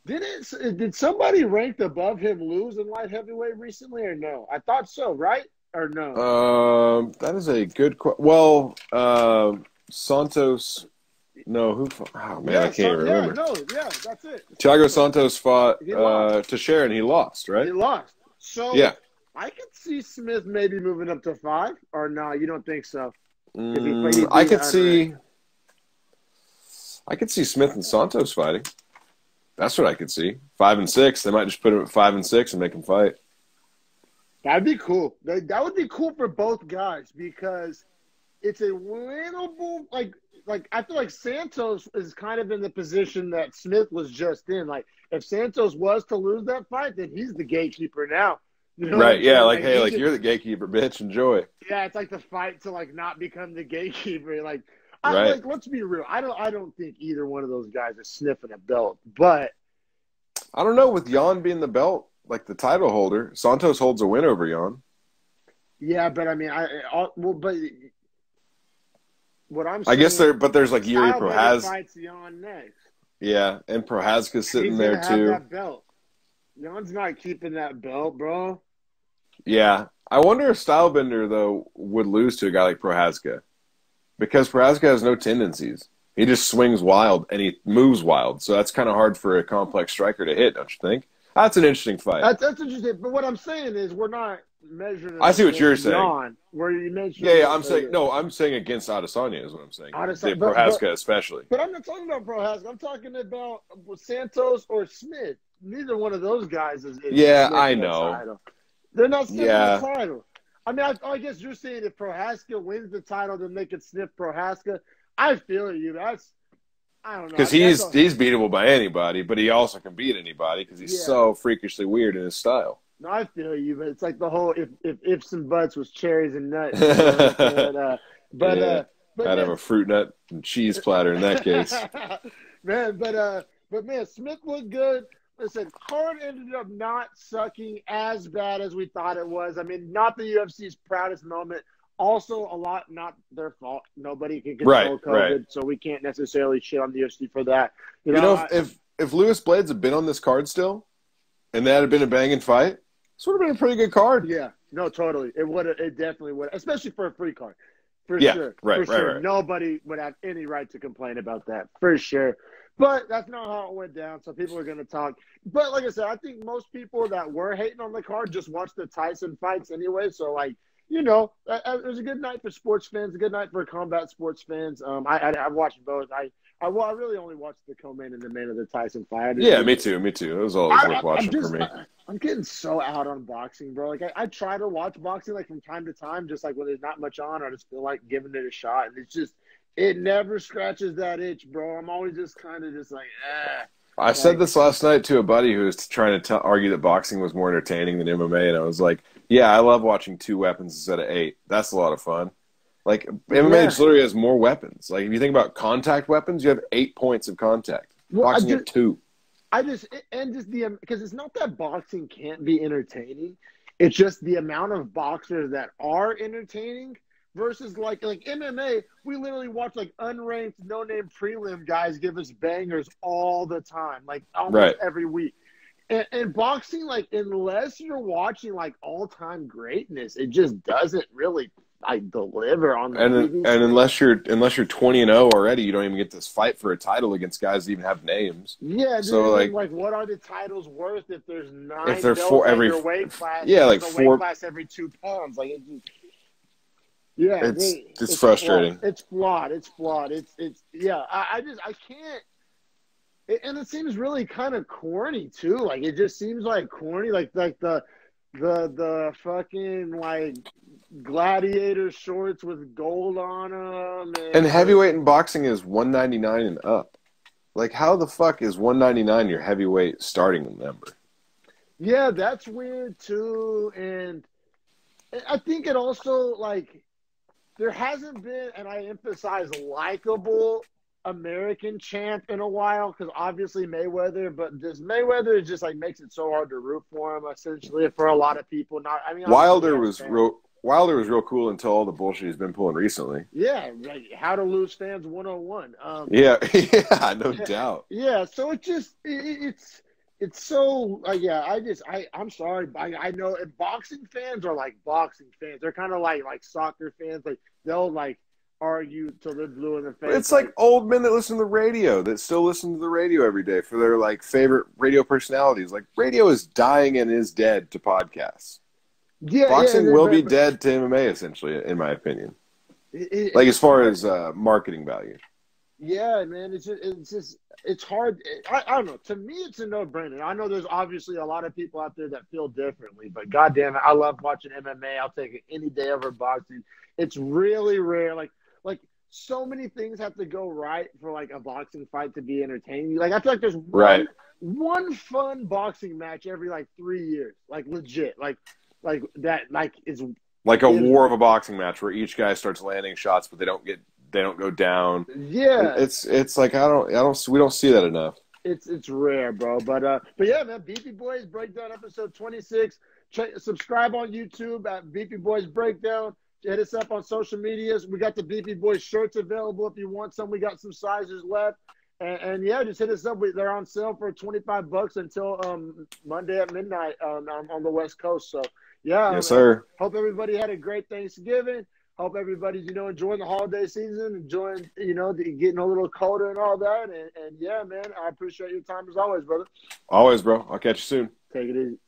Did somebody ranked above him lose in light heavyweight recently or no? I thought so, right? Or no? That is a good question. Well, Santos. No, who? Oh man, I can't remember. That's it. Thiago Santos fought Teixeira and he lost, right? He lost. So yeah. I could see Smith maybe moving up to 5, or no? You don't think so? I could see Smith and Santos fighting. That's what I could see. 5 and 6. They might just put him at 5 and 6 and make him fight. That'd be cool. That would be cool for both guys because it's a winnable. Like I feel like Santos is kind of in the position that Smith was just in. Like if Santos was to lose that fight, then he's the gatekeeper now. You know right, yeah, like hey, like you're the gatekeeper, bitch, enjoy. Yeah, it's like the fight to like not become the gatekeeper. Like, let's be real. I don't think either one of those guys is sniffing a belt, but I don't know. With Jan being the belt, like the title holder, Santos holds a win over Jan. Yeah, but I mean, but what I'm saying, I guess there's like Yuri Prohaz fights Jan next. Yeah, and Prohazka's sitting there have too. That belt. Jan's not keeping that belt, bro. Yeah. I wonder if Stylebender, though, would lose to a guy like Prohazka. Because Prohazka has no tendencies. He just swings wild, and he moves wild. So that's kind of hard for a complex striker to hit, don't you think? That's an interesting fight. That's interesting. But what I'm saying is we're not measuring it. I see what you're saying. Jan, where you mentioned I'm saying against Adesanya is what I'm saying. Prohazka especially. But I'm not talking about Prohazka. I'm talking about Santos or Smith. Neither one of those guys is I know. Title. They're not sniffing the title. I mean, I guess you're saying if Prohazka wins the title, then they could sniff Prohazka. I feel you. I don't know. Because he's beatable by anybody, but he also can beat anybody because he's so freakishly weird in his style. No, I feel you, but it's like the whole if ifs and buts was cherries and nuts. I'd have a fruit nut and cheese platter in that case. But man, Smith looked good. Listen, card ended up not sucking as bad as we thought it was. I mean, not the UFC's proudest moment. Also, a lot not their fault. Nobody can control COVID, so we can't necessarily shit on the UFC for that. You know if Lewis Blades had been on this card still, and that had been a banging fight, this would have been a pretty good card. Yeah, no, totally. It definitely would, especially for a free card. For sure. Right. Nobody would have any right to complain about that, for sure. But that's not how it went down, so people are going to talk. But like I said, I think most people that were hating on the card just watched the Tyson fights anyway. So, like, you know, it was a good night for sports fans, a good night for combat sports fans. I've watched both. I really only watched the co-main and the main of the Tyson fight. Yeah, me too. It was always worth watching for me. I'm getting so out on boxing, bro. Like I try to watch boxing like from time to time, just like when there's not much on. I just feel like giving it a shot, and it's just it never scratches that itch, bro. I'm always just kind of just like, I said this last night to a buddy who was trying to argue that boxing was more entertaining than MMA, and I was like, yeah, I love watching 2 weapons instead of 8. That's a lot of fun. Like, MMA just literally has more weapons. Like, if you think about contact weapons, you have 8 points of contact. Boxing, you have 2. Because it's not that boxing can't be entertaining. It's just the amount of boxers that are entertaining versus like MMA. We literally watch like unranked, no-name prelim guys give us bangers all the time, like almost every week. And boxing, like, unless you're watching like all-time greatness, it just doesn't really like deliver on the and unless you're 20-0 already, you don't even get this fight for a title against guys that even have names. Yeah, so like what are the titles worth if there's 9 if they're 4 every weight class? Yeah, like 4 weight class every 2 pounds. Like it's frustrating. Flawed. It's flawed. It's flawed. It's I can't. And it seems really kind of corny too. Like it just seems like corny. Like the fucking like gladiator shorts with gold on them. And heavyweight in boxing is 199 and up. Like how the fuck is 199 your heavyweight starting number? Yeah, that's weird too. And I think it also like there hasn't been, and I emphasize likable American champ in a while, because obviously Mayweather, but this Mayweather just like makes it so hard to root for him essentially for a lot of people. Wilder was real cool until all the bullshit he's been pulling recently. Yeah, like how to lose fans 101. Yeah, no doubt. Yeah, so it's so I'm sorry, I know, and boxing fans are like boxing fans. They're kind of like soccer fans. Like they'll like argue till they're blue in the face. It's like old men that listen to the radio, that still listen to the radio every day for their like favorite radio personalities. Like radio is dying and is dead to podcasts. Yeah, boxing will be dead to MMA essentially, in my opinion. Like as far as marketing value. Yeah, man, it's hard. I don't know. To me, it's a no-brainer. I know there's obviously a lot of people out there that feel differently, but goddamn it, I love watching MMA. I'll take it any day over boxing. It's really rare. Like so many things have to go right for like a boxing fight to be entertaining. Like I feel like there's one fun boxing match every like 3 years, like legit, like that, like is like a war of a boxing match where each guy starts landing shots, but they don't go down. Yeah, it's like we don't see that enough. It's rare, bro. But yeah, man. Beefy Boys Breakdown episode 26. Subscribe on YouTube at Beefy Boys Breakdown. Hit us up on social medias. We got the Beefy Boys shirts available if you want some. We got some sizes left. And yeah, just hit us up. They're on sale for $25 until Monday at midnight on the West Coast. So yeah, yes, sir. Hope everybody had a great Thanksgiving. Hope everybody's, enjoying the holiday season, enjoying, getting a little colder and all that. And yeah, man, I appreciate your time as always, brother. Always, bro. I'll catch you soon. Take it easy.